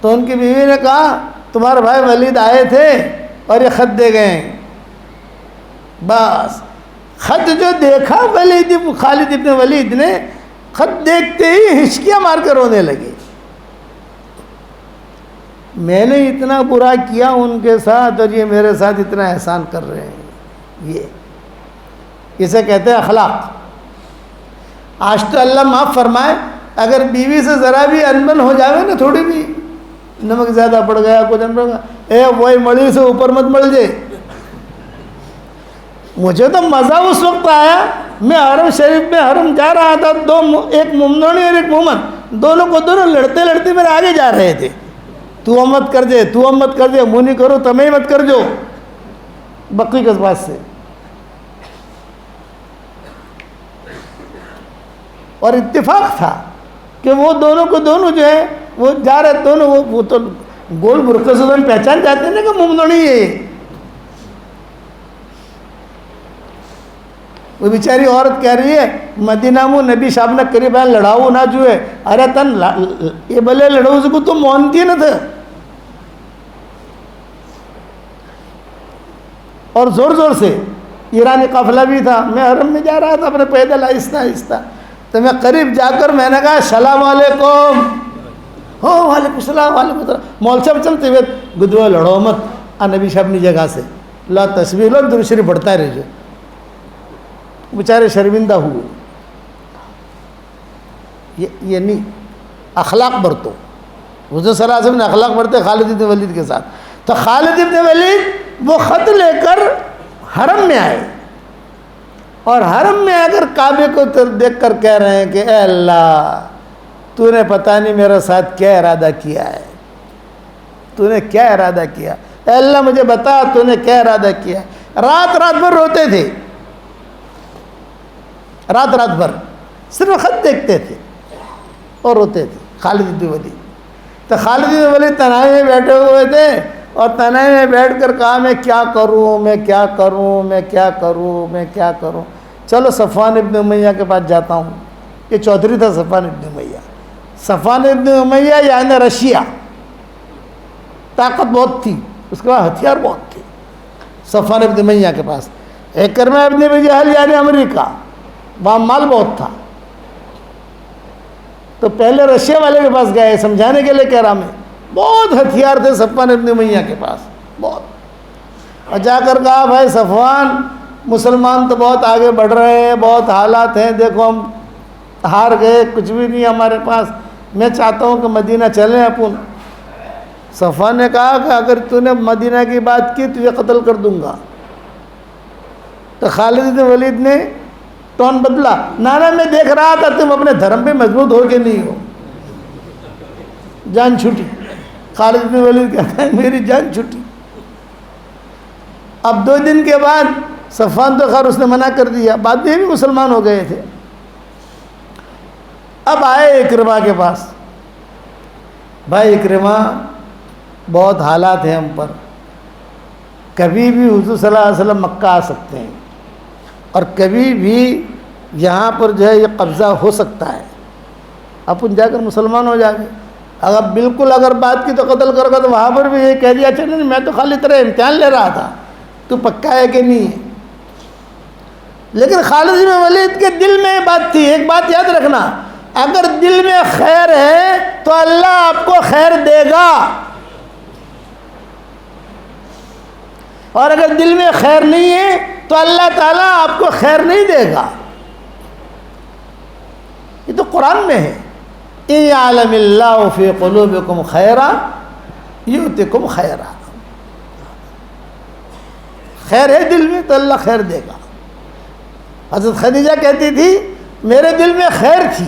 تو ان کی بیوی نے کہا تمہارے بھائی ولید آئے تھے اور یہ خط دے گئے ہیں۔ بس خط جو دیکھا خالد ابن ولید نے، خط دیکھتے ہی ہچکیاں مار کر رونے لگے، میں نے اتنا برا کیا ان کے ساتھ اور یہ میرے ساتھ اتنا احسان کر رہے ہیں۔ اسے کہتے ہیں اخلاق۔ آج تو اللہ معاف فرمائے، اگر بیوی سے ذرا بھی انبن ہو جاوے نا، تھوڑی بھی نمک زیادہ پڑ گیا کچھ انبن گیا، اے وہی مڑی سے اوپر مت مڑ جائے۔ مجھے تو مزہ اس وقت آیا، میں حرم شریف میں حرم جا رہا تھا، ایک ممنونی اور ایک مومن، دونوں لڑتے لڑتے میرے آگے جا رہے تھے، تو مت کر دے، تو مت کر دے، منہ نہیں کرو تمہیں مت کر جو، بقی کس بات سے۔ اور اتفاق تھا کہ وہ دونوں کو دونوں جو ہے وہ جا رہے دونوں، وہ تو گول برقع سے پہچان جاتے ہیں نا کہ ممنونی ہے۔ وہ بیچاری عورت کہہ رہی ہے مدینہ میں نبی صاحب نے قریب ہے لڑاؤ نہ جو ہے، ارے تن یہ بلے لڑاؤ سے کو تم مونتی نہ تھے، اور زور زور سے ایرانی قافلہ بھی تھا، میں حرم میں جا رہا تھا اپنے پیدل آہستہ آہستہ، تو میں قریب جا کر میں نے کہا السلام علیکم، ہو وعلیکم السلام وعلیکم السلام، مول صاحب چلتے ہوئے گدوہ لڑو مت، نبی صاحب نے جگہ سے لا تصویر لو درود شریف پڑھتا رہے جو، بیچارے شرمندہ ہوئے۔ یہ نہیں، اخلاق برتو، حضور صلی اللہ علیہ وسلم نے اخلاق برتے خالد ابن ولید کے ساتھ۔ تو خالد ابن ولید وہ خط لے کر حرم میں آئے، اور حرم میں آ کر کعبے کو دیکھ کر کہہ رہے ہیں کہ اے اللہ تو نے پتہ نہیں میرے ساتھ کیا ارادہ کیا ہے، تو نے کیا ارادہ کیا، اے اللہ مجھے بتا تو نے کیا ارادہ کیا۔ رات بھر روتے تھے، رات بھر صرف خط دیکھتے تھے اور روتے تھے خالد بن ولید۔ تو خالد بن ولید تنہائی میں بیٹھے ہوئے تھے، اور تنہائی میں بیٹھ کر کہا میں کیا کروں، میں کیا کروں، میں کیا کروں، میں کیا کروں، چلو صفوان ابن امیہ کے پاس جاتا ہوں۔ یہ چودھری تھا صفوان ابن امیہ، صفوان ابن امیہ یعنی رشیا، طاقت بہت تھی اس کے پاس، ہتھیار بہت تھے صفوان ابن امیہ کے پاس۔ اکرمہ ابن ابی جہل یعنی امریکہ، وہاں مال بہت تھا، تو پہلے رشیا والے کے پاس گئے سمجھانے کے لیے کہہ رہا میں، بہت ہتھیار تھے صفوان ابن امیہ کے پاس بہت، اور جا کر کہا بھائی صفوان مسلمان تو بہت آگے بڑھ رہے ہیں، بہت حالات ہیں، دیکھو ہم ہار گئے، کچھ بھی نہیں ہمارے پاس، میں چاہتا ہوں کہ مدینہ چلیں اپن۔ صفوان نے کہا کہ اگر تو نے مدینہ کی بات کی تجھے قتل کر دوں گا۔ تو خالد بن ولید نے ٹون بدلا، نانا میں دیکھ رہا تھا تم اپنے دھرم پہ مضبوط ہو کے نہیں ہو، جان چھوٹی۔ خالد بن ولید کہتا ہے میری جان چھوٹی۔ اب 2 دن کے بعد صفوان تو خیر اس نے منع کر دیا، بعد میں بھی مسلمان ہو گئے تھے۔ اب آئے اکرمہ کے پاس، بھائی اکرمہ بہت حالات ہیں ہم پر، کبھی بھی حضور صلی اللہ علیہ وسلم مکہ آ سکتے ہیں، اور کبھی بھی یہاں پر جو ہے یہ قبضہ ہو سکتا ہے، اپن جا کر مسلمان ہو جائیں گے۔ اگر بالکل اگر بات کی تو قتل کرو گا، تو وہاں پر بھی یہ کہہ دیا اچھا نہیں میں تو خالی طرح امتحان لے رہا تھا، تو پکا ہے کہ نہیں ہے۔ لیکن خالد بن ولید کے دل میں بات تھی، ایک بات یاد رکھنا، اگر دل میں خیر ہے تو اللہ آپ کو خیر دے گا، اور اگر دل میں خیر نہیں ہے تو اللہ تعالیٰ آپ کو خیر نہیں دے گا. یہ تو قرآن میں ہے، اِن یعلم اللہ فی قلوبکم خیرا یؤتکم خیرا. خیر ہے دل میں تو اللہ خیر دے گا. حضرت خدیجہ کہتی تھی میرے دل میں خیر تھی.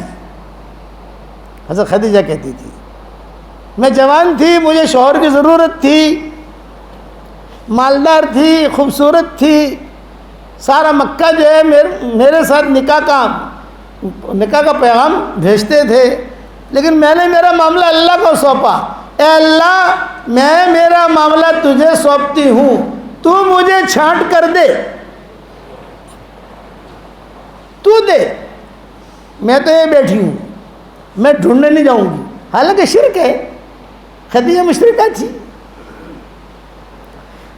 حضرت خدیجہ کہتی تھی میں جوان تھی، مجھے شوہر کی ضرورت تھی، مالدار تھی، خوبصورت تھی، سارا مکہ جو ہے میرے ساتھ نکاح کا پیغام بھیجتے تھے، لیکن میں نے میرا معاملہ اللہ کو سونپا. اے اللہ میں میرا معاملہ تجھے سونپتی ہوں، تو مجھے چھانٹ کر دے، تو دے، میں تو یہ بیٹھی ہوں، میں ڈھونڈنے نہیں جاؤں گی. حالانکہ شرک ہے، خدیجہ مشرکہ تھی،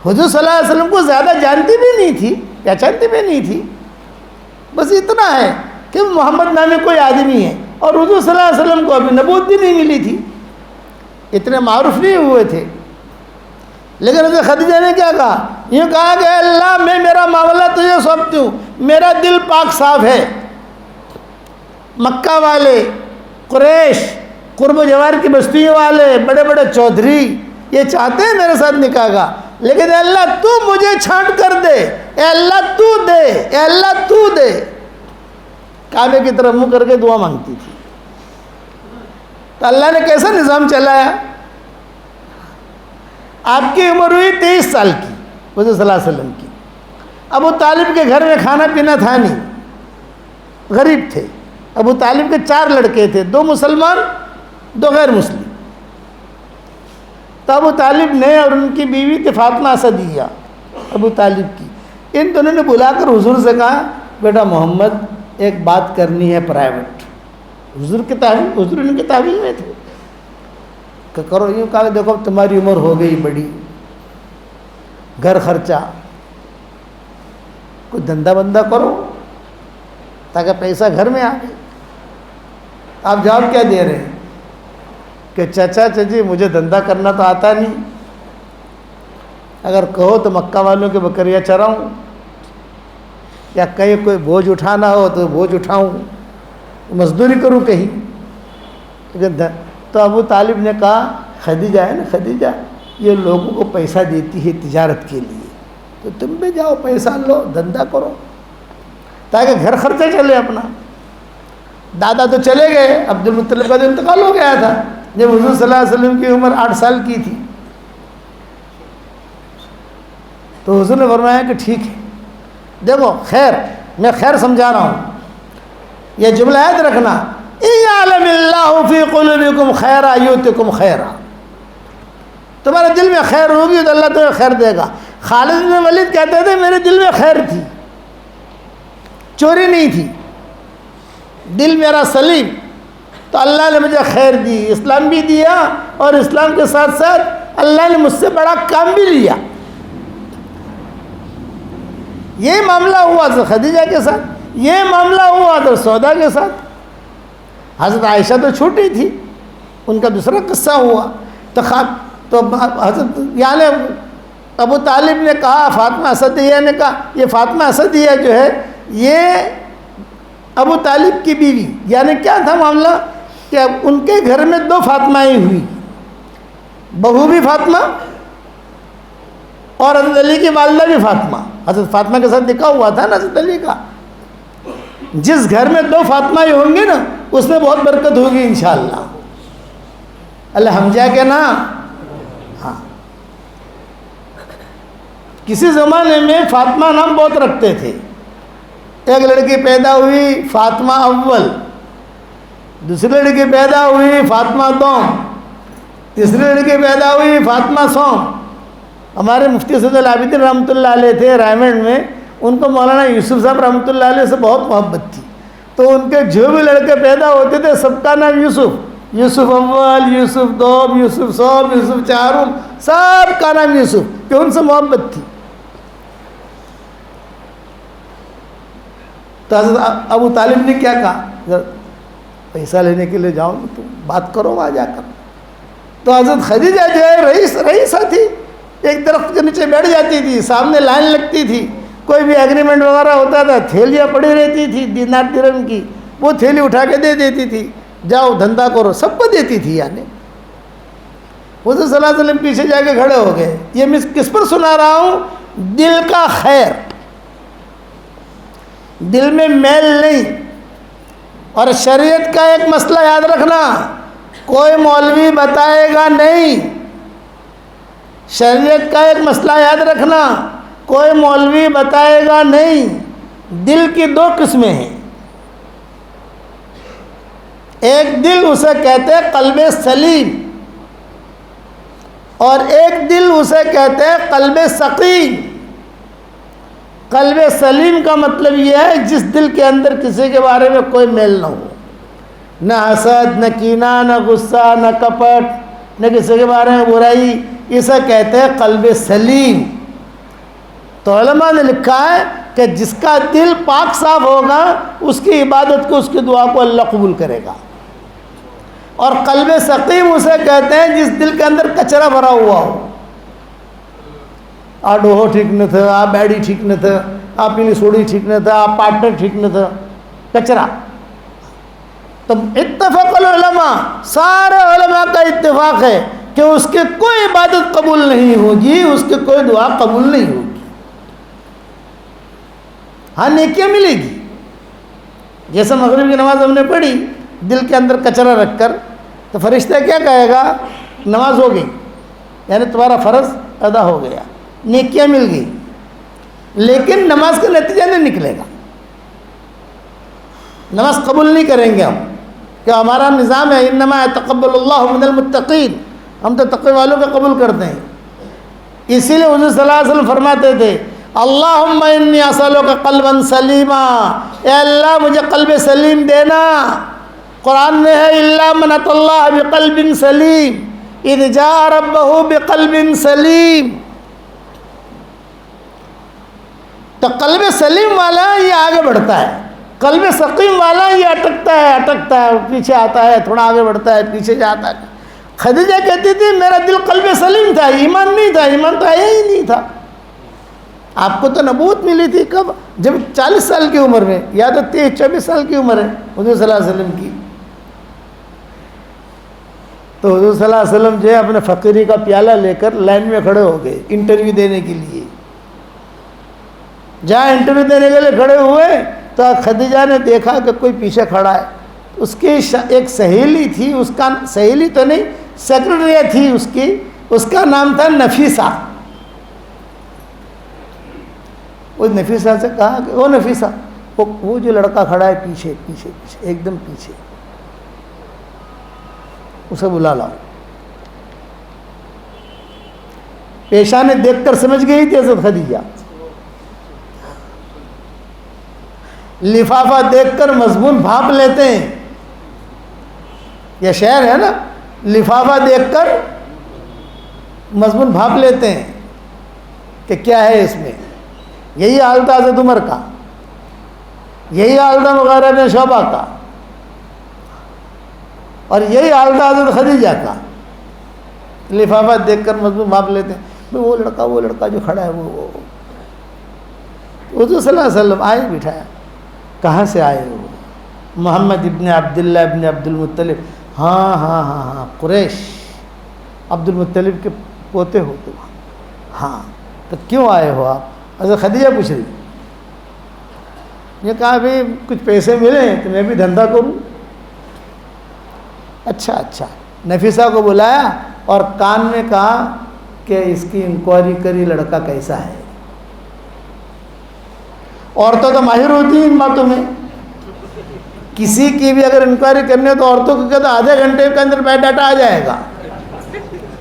حضور صلی اللہ علیہ وسلم کو زیادہ جانتی بھی نہیں تھی، پہچانتی بھی نہیں تھی. بس اتنا ہے کہ محمد نامی کوئی آدمی ہے، اور حضور صلی اللہ علیہ وسلم کو ابھی نبوت بھی نہیں ملی تھی، اتنے معروف نہیں ہوئے تھے. لیکن حضرت خدیجہ نے کیا کہا؟ یوں کہا کہ اللہ میں میرا معاملہ تجھے سونپتی ہوں، میرا دل پاک صاف ہے. مکہ والے، قریش، قرب و جوار کی بستیوں والے، بڑے بڑے چودھری یہ چاہتے ہیں میرے ساتھ نکاح کا، لیکن اے اللہ تو مجھے چھانٹ کر دے، اے اللہ تو دے، اے اللہ تو دے. کعبے کی طرف منہ کر کے دعا مانگتی تھی. تو اللہ نے کیسا نظام چلایا؟ آپ کی عمر ہوئی 23 سال کی، حضور صلی اللہ علیہ وسلم کی. ابو طالب کے گھر میں کھانا پینا تھا نہیں، غریب تھے. ابو طالب کے 4 لڑکے تھے، 2 مسلمان 2 غیر مسلم. تو ابو طالب نے اور ان کی بیوی تھی فاطمہ اسدیہ ابو طالب کی، ان دونوں نے بلا کر حضور سے کہا بیٹا محمد ایک بات کرنی ہے پرائیویٹ. حضور کے تحویل، حضور ان کے تحویل میں تھے کہ کرو. یوں کہا دیکھو تمہاری عمر ہو گئی بڑی، گھر خرچہ، کوئی دھندا بندہ کرو تاکہ پیسہ گھر میں آئے. آپ جواب کیا دے رہے ہیں کہ چچا چچی مجھے دھندا کرنا تو آتا نہیں، اگر کہو تو مکہ والوں کے بکریاں چراؤں، یا کہیں کوئی بوجھ اٹھانا ہو تو بوجھ اٹھاؤں، مزدوری کروں کہیں. تو ابو طالب نے کہا خدیجہ ہے نا، خدیجہ یہ لوگوں کو پیسہ دیتی ہے تجارت کے لیے، تو تم بھی جاؤ پیسہ لو، دھندا کرو تاکہ گھر خرچہ چلے اپنا. دادا تو چلے گئے، عبد المطلب کا انتقال ہو گیا تھا جب حضور صلی اللہ علیہ وسلم کی عمر 8 سال کی تھی. تو حضور نے فرمایا کہ ٹھیک ہے، دیکھو خیر، میں خیر سمجھا رہا ہوں، یہ جملہ یاد رکھنا، اِن یعلم اللہ فی قلوبکم خیرا یؤتکم خیرا. تمہارے دل میں خیر ہوگی تو اللہ تمہیں خیر دے گا. خالد بن ولید کہتے تھے میرے دل میں خیر تھی، چوری نہیں تھی، دل میرا سلیم، تو اللہ نے مجھے خیر دی، اسلام بھی دیا، اور اسلام کے ساتھ ساتھ اللہ نے مجھ سے بڑا کام بھی لیا. یہ معاملہ ہوا حضرت خدیجہ کے ساتھ، یہ معاملہ ہوا حضرت سودا کے ساتھ. حضرت عائشہ تو چھوٹی تھی، ان کا دوسرا قصہ ہوا. تو حضرت یعنی ابو طالب نے کہا، فاطمہ اسدیہ نے کہا، یہ فاطمہ اسدیہ جو ہے یہ ابو طالب کی بیوی، یعنی کیا تھا معاملہ کہ ان کے گھر میں 2 فاطمائیں ہوئی، بہو بھی فاطمہ اور حضرت علی کی والدہ بھی فاطمہ. حضرت فاطمہ کے ساتھ نکاح ہوا تھا نا حضرت علی کا. جس گھر میں 2 فاطمائیں ہوں گی نا اس میں بہت برکت ہوگی انشاءاللہ. الحمدہ کے نا. ہاں، کسی زمانے میں فاطمہ نام بہت رکھتے تھے. ایک لڑکی پیدا ہوئی فاطمہ اول، دوسری لڑکی پیدا ہوئی فاطمہ دوم، تیسری لڑکی پیدا ہوئی فاطمہ سوم. ہمارے مفتی سید العابدین رحمۃ اللہ علیہ تھے رائمنڈ میں، ان کو مولانا یوسف صاحب رحمۃ اللہ علیہ سے بہت محبت تھی، تو ان کے جو بھی لڑکے پیدا ہوتے تھے سب کا نام یوسف، یوسف اول، یوسف دوم، یوسف سوم، یوسف چارم، سب کا نام یوسف، کہ ان سے محبت تھی. تو حضرت ابو طالب نے کیا کہا، پیسہ لینے کے لیے جاؤ تو بات کرو وہاں جا کر. تو حضرت خدیجہ جو ہے رئیسہ تھی، ایک درخت کے نیچے بیٹھ جاتی تھی، سامنے لائن لگتی تھی، کوئی بھی ایگریمنٹ وغیرہ ہوتا تھا، تھیلیاں پڑی رہتی تھی دینار درہم کی، وہ تھیلی اٹھا کے دے دیتی تھی، جاؤ دھندا کرو، سب کو دیتی تھی. یعنی حضور صلی اللہ علیہ وسلم پیچھے جا کے کھڑے ہو گئے. یہ میں کس پر سنا رہا ہوں؟ دل کا خیر، دل میں میل نہیں. اور شریعت کا ایک مسئلہ یاد رکھنا، کوئی مولوی بتائے گا نہیں. شریعت کا ایک مسئلہ یاد رکھنا، کوئی مولوی بتائے گا نہیں. دل کی دو قسمیں ہیں. ایک دل اسے کہتے ہیں قلب سلیم، اور ایک دل اسے کہتے ہیں قلب سقیم. قلب سلیم کا مطلب یہ ہے جس دل کے اندر کسی کے بارے میں کوئی میل نہ ہو، نہ حسد، نہ کینہ، نہ غصہ، نہ کپٹ، نہ کسی کے بارے میں برائی. اسے کہتے ہیں قلب سلیم. تو علماء نے لکھا ہے کہ جس کا دل پاک صاف ہوگا اس کی عبادت کو، اس کی دعا کو اللہ قبول کرے گا. اور قلب سقیم اسے کہتے ہیں جس دل کے اندر کچرا بھرا ہوا ہو. آ ڈوہو ٹھیک نہ تھا، آ بیڑی ٹھیک نہ تھا، آ پیلی سوڑی ٹھیک نہ تھا، آ پارٹنر ٹھیک نہ تھا، کچرا. تو اتفق العلماء، سارے علماء کا اتفاق ہے کہ اس کی کوئی عبادت قبول نہیں ہوگی، اس کی کوئی دعا قبول نہیں ہوگی. ہاں نیکیاں ملے گی. جیسے مغرب کی نماز ہم نے پڑھی دل کے اندر کچرا رکھ کر، تو فرشتہ کیا کہے گا؟ نماز ہو گئی، یعنی تمہارا فرض ادا ہو گیا، نیکیاں مل گئی. لیکن نماز کا نتیجہ نہیں نکلے گا، نماز قبول نہیں کریں گے ہم، کہ ہمارا نظام ہے انما یتقبل اللہ من المتقین، ہم تو تقوی والوں کا قبول کرتے ہیں. اسی لیے حضور صلی اللہ علیہ وسلم فرماتے تھے اللہم انی اسألک قلبا سلیما، اے اللہ مجھے قلب سلیم دینا. قرآن میں ہے الا من اتی اللہ بقلب سلیم اذ جاء ربہ بقلب سلیم. تو قلب سلیم والا یہ آگے بڑھتا ہے، قلب سقیم والا یہ اٹکتا ہے، پیچھے آتا ہے، تھوڑا آگے بڑھتا ہے، پیچھے جاتا ہے. خدیجہ کہتی تھی میرا دل قلب سلیم تھا، ایمان نہیں تھا، ایمان تو آیا ہی نہیں تھا. آپ کو تو نبوت ملی تھی کب؟ جب 40 سال کی عمر میں، یا تو 23-24 سال کی عمر ہے حضور صلی اللہ علیہ وسلم کی. تو حضور صلی اللہ علیہ وسلم جو ہے اپنے فقیری کا پیالہ لے کر لائن میں کھڑے ہو گئے انٹرویو دینے کے لیے. جہاں انٹرویو دینے کے لیے کھڑے ہوئے تو خدیجہ نے دیکھا کہ کوئی پیچھے کھڑا ہے. اس کی ایک سہیلی تھی، اس کا سہیلی تو نہیں، سیکرٹری تھی اس کی، اس کا نام تھا نفیسہ. وہ نفیسہ سے کہا کہ وہ نفیسہ، وہ جو لڑکا کھڑا ہے پیچھے پیچھے پیچھے ایک دم پیچھے، اسے بلا لاؤ. پیشانے دیکھ کر سمجھ گئی تھی حضرت خدیجہ، لفافہ دیکھ کر مضمون بھانپ لیتے ہیں. یہ شعر ہے نا، لفافہ دیکھ کر مضمون بھانپ لیتے ہیں کہ کیا ہے اس میں. یہی حال تھا حضرت عمر کا، یہی حال تھا مغیرہ بن شعبہ کا، اور یہی حال تھا حضرت خدیجہ کا. لفافہ دیکھ کر مضمون بھانپ لیتے ہیں، وہ لڑکا جو کھڑا ہے وہ. حضور صلی اللہ علیہ وسلم آئے، بٹھایا. کہاں سے آئے ہو؟ محمد ابن عبداللہ ابن عبد المطلب. ہاں قریش، عبد المطلب کے پوتے ہو تم. ہاں تو کیوں آئے ہو آپ؟ حضرت خدیجہ پوچھ رہی. یہ کہا بھائی کچھ پیسے ملے تو میں بھی دھندا کروں. اچھا. نفیسہ کو بلایا اور کان میں کہا کہ اس کی انکوائری کری لڑکا کیسا ہے. عورتوں تو ماہر ہوتی ہیں ان باتوں میں، کسی کی بھی اگر انکوائری کرنی ہے تو عورتوں کو کہتے آدھے گھنٹے کے اندر بایو ڈاٹا آ جائے گا،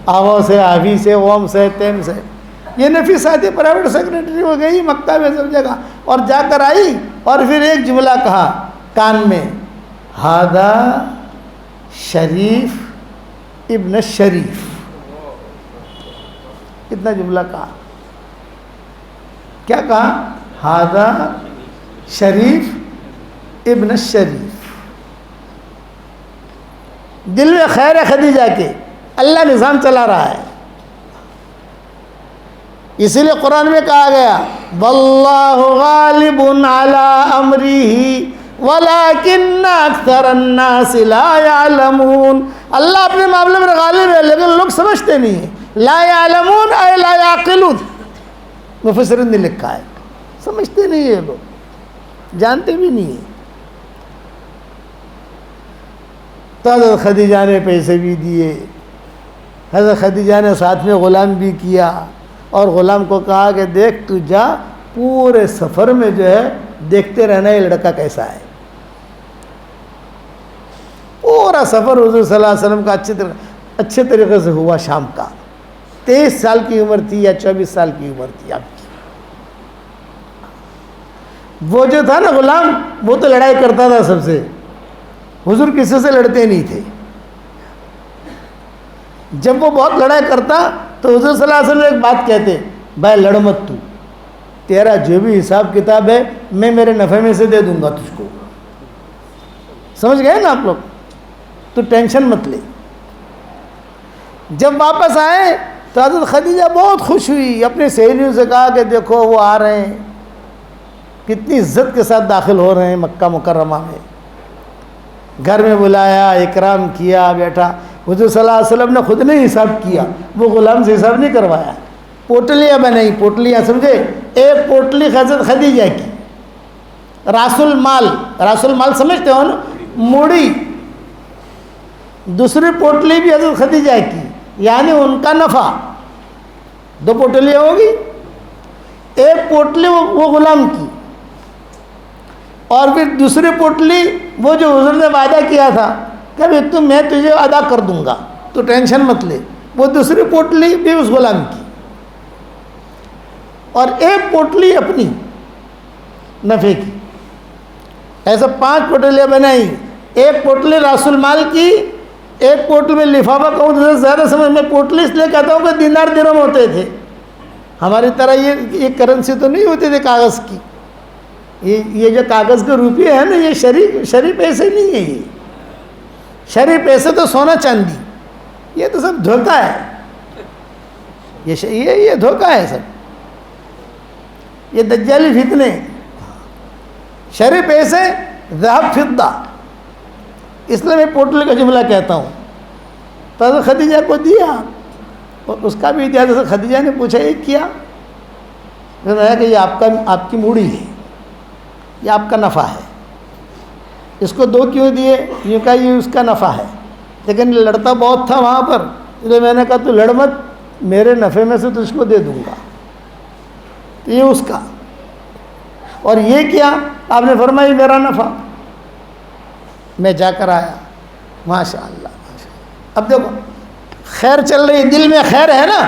آو سے، آوی سے، اوم سے، تیم سے. یہ نفیس آتی پرائیویٹ سیکرٹری ہو گئی مکتب میں سب جگہ، اور جا کر آئی اور پھر ایک جملہ کہا کان میں، ہادہ شریف ابن شریف. اتنا جملہ کہا. کیا کہا؟ ہادہ شریف ابن شریف. دل میں خیر ہے خدیجہ کے، اللہ نظام چلا رہا ہے. اسی لیے قرآن میں کہا گیا واللہ غالب علی امرہ ولکن اکثر الناس لا یعلمون، اللہ اپنے معاملے میں غالب ہے لیکن لوگ سمجھتے نہیں ہیں. لا یعلمون اے لا یعقلون، مفسرین نے لکھا ہے، سمجھتے نہیں یہ لوگ، جانتے بھی نہیں ہیں. تو حضرت خدیجہ نے پیسے بھی دیے، حضرت خدیجہ نے ساتھ میں غلام بھی کیا، اور غلام کو کہا کہ دیکھ تو جا پورے سفر میں جو ہے دیکھتے رہنا یہ لڑکا کیسا ہے. پورا سفر حضور صلی اللہ علیہ وسلم کا اچھے طریقے سے ہوا. شام کا 23 سال کی عمر تھی یا 24 سال کی عمر تھی آپ کی. وہ جو تھا نا غلام، وہ تو لڑائی کرتا تھا سب سے، حضور کسی سے لڑتے نہیں تھے. جب وہ بہت لڑائی کرتا تو حضور صلی اللہ علیہ وسلم ایک بات کہتے، بھائی لڑ مت، تو تیرا جو بھی حساب کتاب ہے میں میرے نفع میں سے دے دوں گا تجھ کو. سمجھ گئے نا آپ لوگ؟ تو ٹینشن مت لے. جب واپس آئے تو حضرت خدیجہ بہت خوش ہوئی، اپنے سہیلیوں سے کہا کہ دیکھو وہ آ رہے ہیں، کتنی عزت کے ساتھ داخل ہو رہے ہیں مکہ مکرمہ میں. گھر میں بلایا، اکرام کیا، بیٹھا. حضور صلی اللہ علیہ وسلم نے خود نے حساب کیا، وہ غلام سے حساب نہیں کروایا. پوٹلیاں بنائی، پوٹلیاں سمجھے، ایک پوٹلی حضرت خدیجہ کی، راس المال، راس المال سمجھتے ہو نا، موڑی. دوسری پوٹلی بھی حضرت خدیجہ کی، یعنی ان کا نفع. 2 پوٹلیاں ہوگی، ایک پوٹلی وہ غلام کی، اور پھر دوسری پوٹلی وہ جو حضور نے وعدہ کیا تھا کہ میں تجھے ادا کر دوں گا، تو ٹینشن مت لے. وہ دوسری پوٹلی بھی اس غلام کی، اور ایک پوٹلی اپنی نفع کی. ایسا 5 پوٹلیاں بنائی. ایک پوٹلی راس المال کی، ایک پوٹلی میں لفافہ کہوں تو زیادہ سمجھ میں پوٹلی اس لیے کہتا ہوں کہ دینار درہم ہوتے تھے. ہماری طرح یہ کرنسی تو نہیں ہوتی تھی کاغذ کی. یہ جو کاغذ کے روپیے ہیں نا، یہ شرعی پیسے نہیں ہیں. یہ شرعی پیسے تو سونا چاندی، یہ تو سب دھوکہ ہے. یہ دھوکہ ہے سب، یہ دجالی فتنے. شرعی پیسے ذهب فضہ، اس لیے میں پوٹلی کا جملہ کہتا ہوں. تو حضرت خدیجہ کو دیا، اور اس کا بھی دیا. حضرت خدیجہ نے پوچھا یہ کیا؟ کہ یہ آپ کی موڑی ہے، یہ آپ کا نفع ہے. اس کو 2 کیوں دیے؟ یہ کہا یہ اس کا نفع ہے، لیکن لڑتا بہت تھا وہاں پر، اس لیے میں نے کہا تو لڑ مت، میرے نفع میں سے تو اس کو دے دوں گا. تو یہ اس کا. اور یہ کیا؟ آپ نے فرمایا میرا نفع. میں جا کر آیا، ماشاء اللہ ماشاء اللہ. اب دیکھو خیر چل رہی، دل میں خیر ہے نا.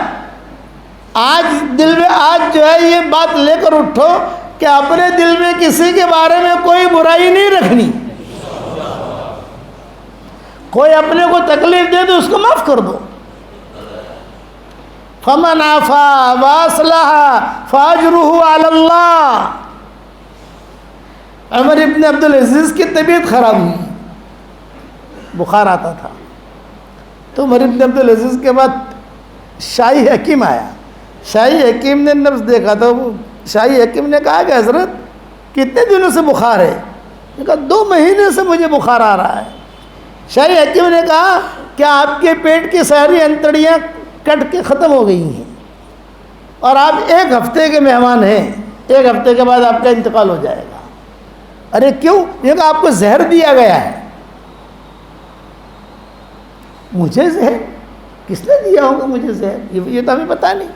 آج دل میں آج جو ہے یہ بات لے کر اٹھو کہ اپنے دل میں کسی کے بارے میں کوئی برائی نہیں رکھنی. کوئی اپنے کو تکلیف دے تو اس کو معاف کر دو. فمن عفا واصلح فاجرہ علی اللہ. عمر ابن عبدالعزیز کی طبیعت خراب ہوئی، بخار آتا تھا. تو عمر ابن عبدالعزیز کے بعد شاہی حکیم آیا. شاہی حکیم نے نبض دیکھا تھا. شاہی حکیم نے کہا کہ حضرت کتنے دنوں سے بخار ہے؟ نے کہا 2 مہینے سے مجھے بخار آ رہا ہے. شاہی حکیم نے کہا کہ آپ کے پیٹ کی ساری انتڑیاں کٹ کے ختم ہو گئی ہیں، اور آپ 1 ہفتے کے مہمان ہیں، 1 ہفتے کے بعد آپ کا انتقال ہو جائے گا. ارے کیوں؟ یہ کہ آپ کو زہر دیا گیا ہے. مجھے زہر؟ کس نے دیا ہوگا مجھے زہر؟ یہ تو ہمیں پتہ نہیں.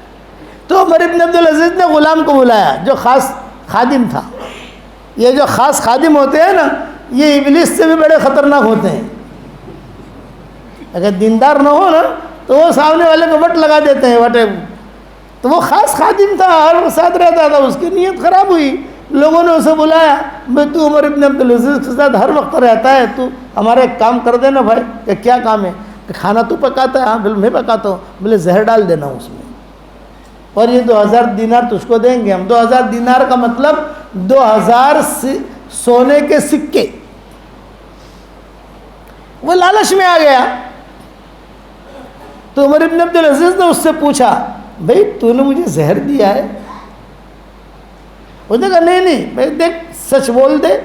تو عمر ابن عبدالعزیز نے غلام کو بلایا جو خاص خادم تھا. یہ جو خاص خادم ہوتے ہیں نا، یہ ابلیس سے بھی بڑے خطرناک ہوتے ہیں. اگر دیندار نہ ہو نا تو وہ سامنے والے کو وٹ لگا دیتے ہیں، وٹے. تو وہ خاص خادم تھا، ہر ساتھ رہتا تھا. اس کی نیت خراب ہوئی، لوگوں نے اسے بلایا، میں تو عمر ابن عبدالعزیز کے ساتھ ہر وقت رہتا ہے، تو ہمارا ایک کام کر دینا بھائی. کہ کیا کام ہے؟ کہ کھانا تو پکاتا ہے؟ ہاں بل میں پکاتا ہوں. بولے زہر ڈال دینا اس میں، اور یہ 2000 دینار تجھ کو دیں گے ہم. 2000 دینار کا مطلب 2000 سونے کے سکے. وہ لالچ میں آ گیا. تو عمر ابن عبدالعزیز نے اس سے پوچھا بھائی تو نے مجھے زہر دیا ہے؟ اس نے کہا نہیں بھائی دیکھ سچ بول دے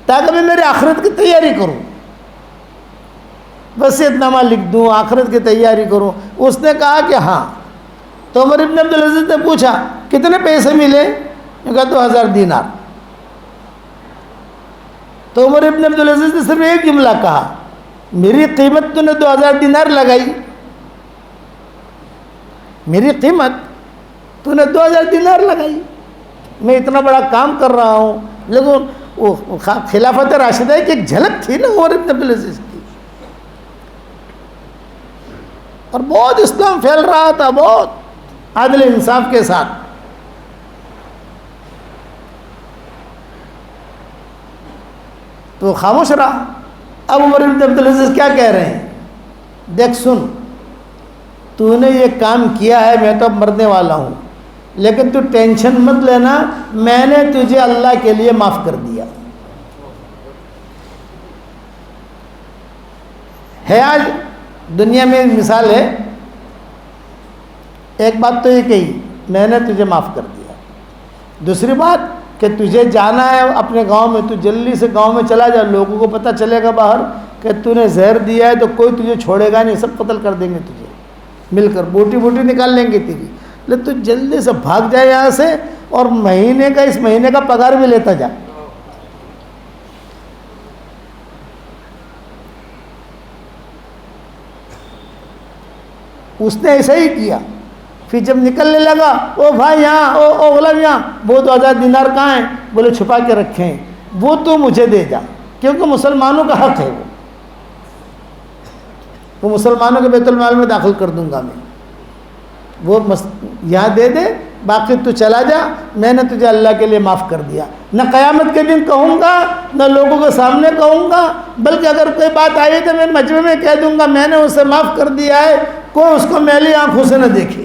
تاکہ میں میری آخرت کی تیاری کروں، وصیت نامہ لکھ دوں، آخرت کی تیاری کروں۔ اس نے کہا کہ ہاں۔ تو عمر ابن عبدالعزیز نے پوچھا کتنے پیسے ملے؟ نے کہا 2000 دینار۔ تو عمر ابن عبدالعزیز نے صرف ایک جملہ کہا، میری قیمت تو نے 2000 دینار لگائی، میری قیمت تو نے 2000 دینار لگائی، میں اتنا بڑا کام کر رہا ہوں۔ لیکن وہ خلافت راشدہ کی ایک جھلک تھی نا عمر ابن عبدالعزیز کی، اور بہت اسلام پھیل رہا تھا، بہت عدل انصاف کے ساتھ۔ تو خاموش رہا۔ اب عمر بن عبدالعزیز کیا کہہ رہے ہیں؟ دیکھ سن، تو نے یہ کام کیا ہے، میں تو اب مرنے والا ہوں، لیکن تو ٹینشن مت لینا، میں نے تجھے اللہ کے لیے معاف کر دیا ہے۔ آج دنیا میں مثال ہے، ایک بات تو یہ کہی میں نے تجھے معاف کر دیا، دوسری بات کہ تجھے جانا ہے اپنے گاؤں میں، تو جلدی سے گاؤں میں چلا جا، لوگوں کو پتہ چلے گا باہر کہ تو نے زہر دیا ہے، تو کوئی تجھے چھوڑے گا نہیں، سب قتل کر دیں گے تجھے، مل کر بوٹی بوٹی نکال لیں گے تیری، لیکن تو جلدی سے بھاگ جائے یہاں سے، اور اس مہینے کا پگار بھی لیتا جا۔ اس نے ایسا ہی کیا۔ پھر جب نکلنے لگا، او بھائی یہاں، او غلام یہاں، وہ 2000 دینار کہاں ہیں؟ بولے چھپا کے رکھے ہیں، وہ تو مجھے دے جا، کیونکہ مسلمانوں کا حق ہے، وہ مسلمانوں کے بیت المال میں داخل کر دوں گا میں، وہ یہاں دے دے، باقی تو چلا جا، میں نے تجھے اللہ کے لیے معاف کر دیا۔ نہ قیامت کے دن کہوں گا، نہ لوگوں کے سامنے کہوں گا، بلکہ اگر کوئی بات آئی تو میں مجمع میں کہہ دوں گا میں نے اسے معاف کر دیا ہے، کوئی اس کو میلی آنکھوں سے نہ دیکھے۔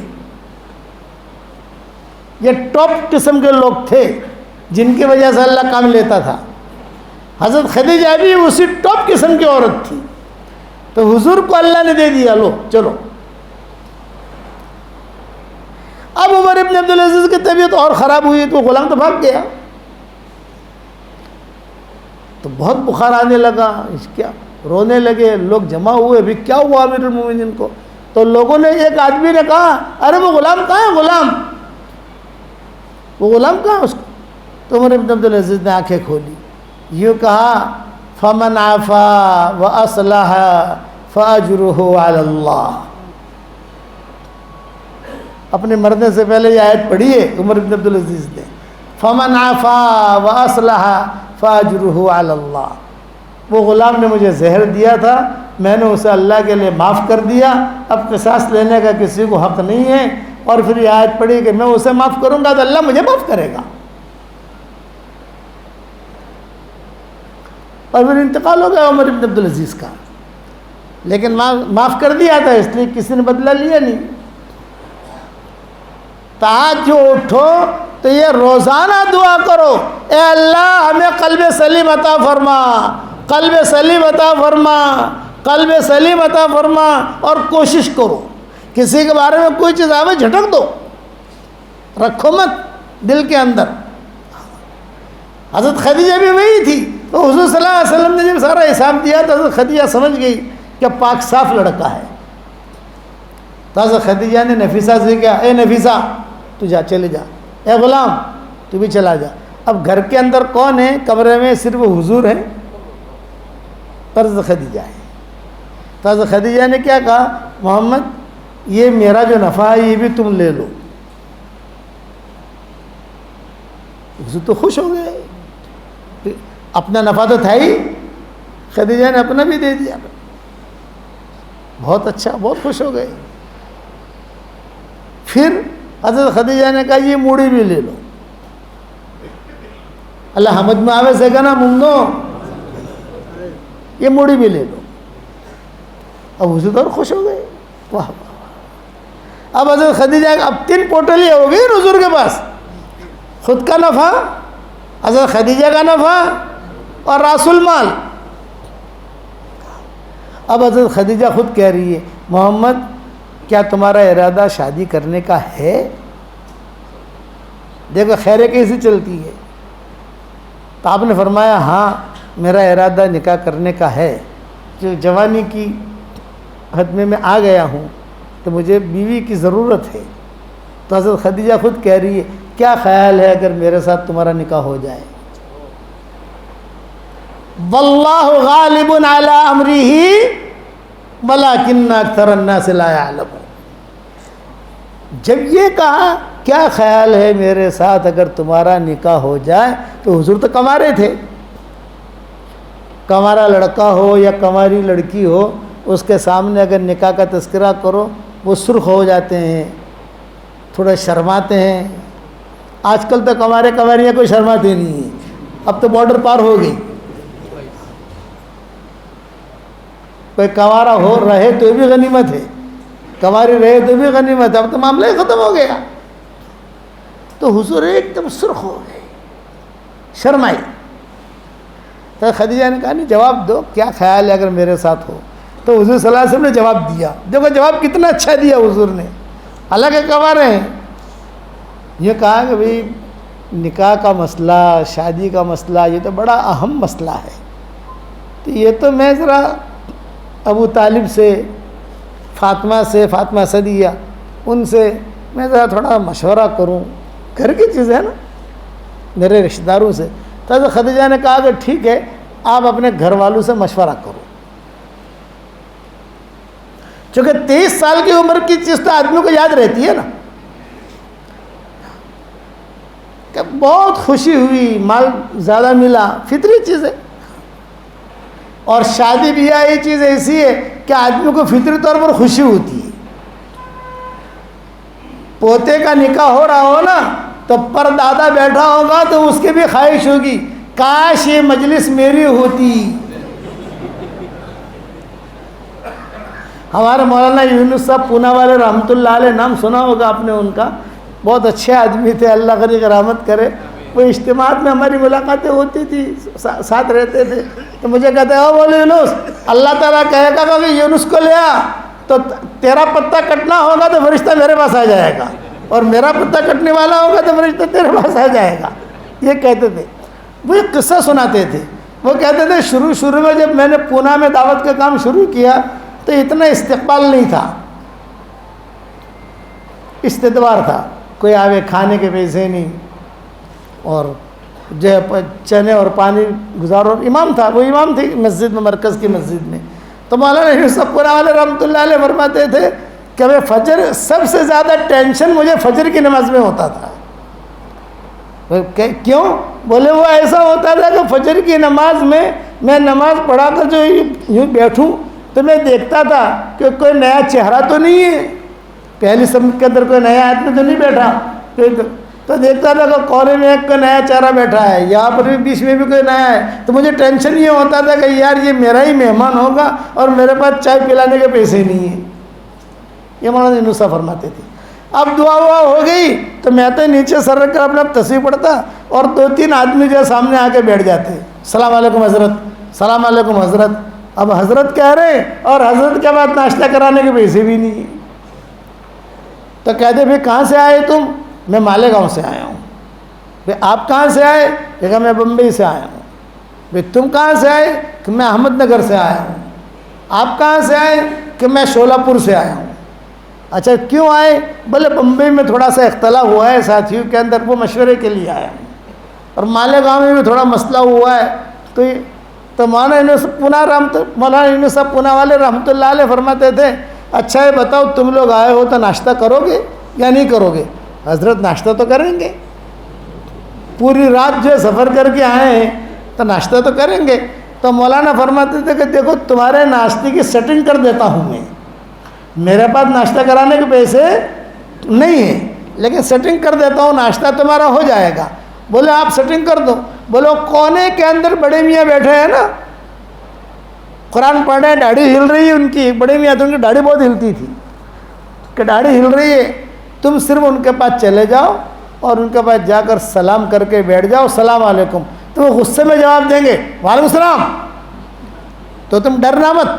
یہ ٹاپ قسم کے لوگ تھے جن کی وجہ سے اللہ کام لیتا تھا۔ حضرت خدیجہ بھی اسی ٹاپ قسم کی عورت تھی، تو حضور کو اللہ نے دے دیا، لو چلو۔ اب عمر ابن عبدالعزیز کی طبیعت اور خراب ہوئی، تو غلام تو بھاگ گیا، تو بہت بخار آنے لگا، کیا رونے لگے، لوگ جمع ہوئے، بھی کیا ہوا امیر المومنین کو؟ تو لوگوں نے، ایک آدمی نے کہا ارے وہ غلام کہاں ہے، وہ غلام کہاں ہے اس کو؟ تو عمر ابن عبدالعزیز نے آنکھیں کھولی، یوں کہا فمن عفا واصلح فاجرہ علی اللہ۔ اپنے مرنے سے پہلے یہ آیت پڑھی ہے عمر ابن عبدالعزیز نے، فمن عفا واصلح فاجرہ علی اللہ۔ وہ غلام نے مجھے زہر دیا تھا، میں نے اسے اللہ کے لیے معاف کر دیا، اب قصاص لینے کا کسی کو حق نہیں ہے۔ اور پھر یہ آیت پڑھی کہ میں اسے معاف کروں گا تو اللہ مجھے معاف کرے گا، اور پھر انتقال ہو گیا عمر ابن عبدالعزیز کا۔ لیکن معاف کر دیا تھا، اس لیے کسی نے بدلہ لیا نہیں۔ تاج جو اٹھو تو یہ روزانہ دعا کرو، اے اللہ ہمیں قلب سلیم عطا فرما، قلب سلیم عطا فرما، قلب سلیم عطا فرما۔ اور کوشش کرو کسی کے بارے میں کوئی چیز آوے جھٹک دو، رکھو مت دل کے اندر۔ حضرت خدیجہ بھی وہی تھی، تو حضور صلی اللہ علیہ وسلم نے جب سارا حساب دیا تو حضرت خدیجہ سمجھ گئی کہ پاک صاف لڑکا ہے، تو حضرت خدیجہ نے نفیسہ سے کہا اے نفیسہ تو جا، چلے جا، اے غلام تو بھی چلا جا۔ اب گھر کے اندر کون ہے؟ کمرے میں صرف حضور ہے اور حضرت خدیجہ ہے۔ تو حضرت خدیجہ نے کیا کہا، محمد یہ میرا جو نفع ہے یہ بھی تم لے لو۔ حضور تو خوش ہو گئے، اپنا نفع تو تھا ہی، خدیجہ نے اپنا بھی دے دیا، بہت اچھا، بہت خوش ہو گئے۔ پھر حضرت خدیجہ نے کہا یہ موڑی بھی لے لو، اللہ حمد میں آوے سے کہنا مندو یہ موڑی بھی لے لو۔ اب حضور تو اور خوش ہو گئے، واہ واہ۔ اب حضرت خدیجہ اب 3 پوٹلیاں ہو گئی حضور کے پاس، خود کا نفع، حضرت خدیجہ کا نفع اور راس المال۔ اب حضرت خدیجہ خود کہہ رہی ہے محمد کیا تمہارا ارادہ شادی کرنے کا ہے؟ دیکھو خیر کیسی چلتی ہے. تو آپ نے فرمایا ہاں میرا ارادہ نکاح کرنے کا ہے. جو جوانی کی حد میں آ گیا ہوں تو مجھے بیوی کی ضرورت ہے. تو حضرت خدیجہ خود کہہ رہی ہے کیا خیال ہے اگر میرے ساتھ تمہارا نکاح ہو جائے؟ واللہ غالب علی امرہ ولکن اکثر الناس لا یعلمون. جب یہ کہا کیا خیال ہے میرے ساتھ اگر تمہارا نکاح ہو جائے، تو حضور تو کنوارے تھے. کنوارا لڑکا ہو یا کنواری لڑکی ہو، اس کے سامنے اگر نکاح کا تذکرہ کرو وہ سرخ ہو جاتے ہیں، تھوڑا شرماتے ہیں. آج کل تو کنوارے کنواریاں کوئی شرماتے نہیں ہیں، اب تو بارڈر پار ہو گئی. کوئی کنوارا ہو رہے تو بھی غنیمت ہے، کنواری رہے تو بھی غنیمت ہے. اب تو معاملہ ہی ختم ہو گیا. تو حضور ایک دم سرخ ہو گئے، شرمائی. تو خدیجہ نے کہا نہیں جواب دو، کیا خیال ہے اگر میرے ساتھ ہو؟ تو حضور صلی اللہ علیہ وسلم نے جواب دیا. دیکھو جواب کتنا اچھا دیا حضور نے. حالانکہ کنوارے ہیں. یہ کہا کہ بھئی نکاح کا مسئلہ، شادی کا مسئلہ یہ تو بڑا اہم مسئلہ ہے. تو یہ تو میں ذرا ابو طالب سے، فاطمہ صدیہ، ان سے میں ذرا تھوڑا مشورہ کروں. گھر کی چیز ہے نا، میرے رشتہ داروں سے. تو حضرت خدیجہ نے کہا کہ ٹھیک ہے آپ اپنے گھر والوں سے مشورہ کرو. چونکہ 23 سال کی عمر کی چیز تو آدمی کو یاد رہتی ہے نا، کہ بہت خوشی ہوئی، مال زیادہ ملا، فطری چیز ہے. اور شادی بیاہ یہ چیز ایسی ہے کہ آدمی کو فطری طور پر خوشی ہوتی ہے. پوتے کا نکاح ہو رہا ہو نا تو پر دادا بیٹھا ہوگا تو اس کی بھی خواہش ہوگی کاش یہ مجلس میری ہوتی. ہمارے مولانا یونس صاحب پونا والے رحمۃ اللہ علیہ، نام سنا ہوگا آپ نے ان کا، بہت اچھے آدمی تھے، اللہ غریق رحمت کرے. وہ اجتماعات میں ہماری ملاقاتیں ہوتی تھی، ساتھ رہتے تھے. تو مجھے کہتے ہیں او بولے یونس، اللہ تعالیٰ کہے گا کہ یونس کو لے آ تو تیرا پتہ کٹنا ہوگا تو فرشتہ میرے پاس آ جائے گا، اور میرا پتہ کٹنے والا ہوگا تو فرشتہ تیرے پاس آ جائے گا. یہ کہتے تھے. وہ ایک قصہ سناتے تھے. وہ کہتے تھے شروع میں جب میں نے پونا میں دعوت کا کام شروع کیا تو اتنا استقبال نہیں تھا، استدبار تھا. کوئی آوے کھانے کے پیسے نہیں، اور جو ہے چنے اور پانی گزارو. امام تھا، وہ امام تھے مسجد میں، مرکز کی مسجد میں. تو مولانا یوسف پورا والے رحمۃ اللہ علیہ فرماتے تھے کہ میں فجر، سب سے زیادہ ٹینشن مجھے فجر کی نماز میں ہوتا تھا. کیوں؟ بولے وہ ایسا ہوتا تھا کہ فجر کی نماز میں نماز پڑھا کر جو یوں بیٹھوں تو میں دیکھتا تھا کہ کوئی نیا چہرہ تو نہیں ہے، پہلی صف کے اندر کوئی نیا آدمی تو نہیں بیٹھا. تو دیکھتا تھا کہ کونے میں ایک نیا چہرہ بیٹھا ہے، یہاں پر بھی بیچ میں بھی کوئی نیا ہے. تو مجھے ٹینشن یہ ہوتا تھا کہ یار یہ میرا ہی مہمان ہوگا اور میرے پاس چائے پلانے کے پیسے نہیں ہیں. یہ مولانا یونس صاحب فرماتے تھے. اب دعا ہو گئی تو میں تو نیچے سر رکھ کر اپنا تصویر پڑھتا، اور 2-3 آدمی جو سامنے آ کے بیٹھ جاتے. السلام علیکم حضرت، السلام علیکم حضرت. اب حضرت کہہ رہے اور حضرت کے بعد ناشتہ کرانے کے پیسے بھی نہیں ہیں. تو کہتے بھائی کہاں سے آئے تم؟ میں مالیگاؤں سے آیا ہوں. بھائی آپ کہاں سے آئے؟ کہا میں بمبئی سے آیا ہوں. بھائی تم کہاں سے آئے؟ کہ میں احمد نگر سے آیا ہوں. آپ کہاں سے آئے؟ کہ میں شولہ پور سے آیا ہوں. اچھا کیوں آئے؟ بولے بمبئی میں تھوڑا سا اختلاف ہوا ہے ساتھیوں کے اندر، وہ مشورے کے لیے آیا ہوں. اور مالیگاؤں میں بھی تھوڑا مسئلہ ہوا ہے. تو مولانا یونس صاحب پونا والے رحمۃ اللہ علیہ فرماتے تھے اچھا یہ بتاؤ تم لوگ آئے ہو تو ناشتہ کرو گے یا نہیں کرو گے؟ حضرت ناشتہ تو کریں گے، پوری رات جو سفر کر کے آئے ہیں تو ناشتہ تو کریں گے. تو مولانا فرماتے تھے کہ دیکھو تمہارے ناشتے کی سیٹنگ کر دیتا ہوں میں، میرے پاس ناشتہ کرانے کے پیسے نہیں ہیں لیکن سیٹنگ کر دیتا ہوں، ناشتہ تمہارا ہو جائے گا. بولے آپ سیٹنگ کر دو. بولو کونے کے اندر بڑے میاں بیٹھے ہیں نا، قرآن پڑھ رہے ہیں، داڑھی ہل رہی ہے ان کی. بڑے میاں تو ان کی داڑھی بہت ہلتی تھی کہ داڑھی ہل رہی ہے. تم صرف ان کے پاس چلے جاؤ اور ان کے پاس جا کر سلام کر کے بیٹھ جاؤ، السلام علیکم. تو وہ غصے میں جواب دیں گے وعلیکم السلام. تو تم ڈرنا مت،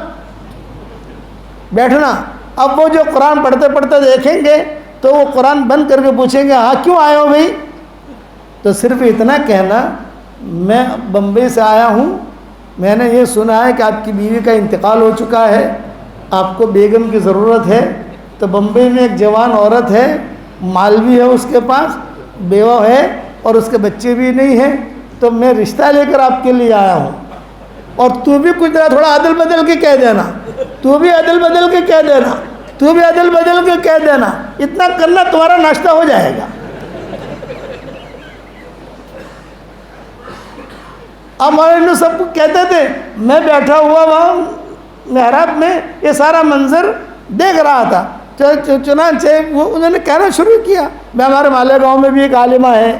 بیٹھنا. اب وہ جو قرآن پڑھتے پڑھتے دیکھیں گے تو وہ قرآن بند کر کے پوچھیں گے ہاں کیوں آئے ہو بھائی؟ تو صرف اتنا کہنا میں بمبئی سے آیا ہوں، میں نے یہ سنا ہے کہ آپ کی بیوی کا انتقال ہو چکا ہے، آپ کو بیگم کی ضرورت ہے۔ تو بمبئی میں ایک جوان عورت ہے، مال بھی ہے اس کے پاس، بیوہ ہے اور اس کے بچے بھی نہیں ہیں، تو میں رشتہ لے کر آپ کے لیے آیا ہوں، اور تو بھی کچھ تھوڑا عدل بدل کے کہہ دینا، تو بھی عدل بدل کے کہہ دینا، تو بھی عدل بدل کے کہہ دینا، اتنا کرنا تمہارا ناشتہ ہو جائے گا۔ اب ہمارے سب کو کہتے تھے، میں بیٹھا ہوا وہاں محراب میں یہ سارا منظر دیکھ رہا تھا، چنانچہ انہوں نے کہنا شروع کیا، میں ہمارے مالیہ گاؤں میں بھی ایک عالمہ ہے،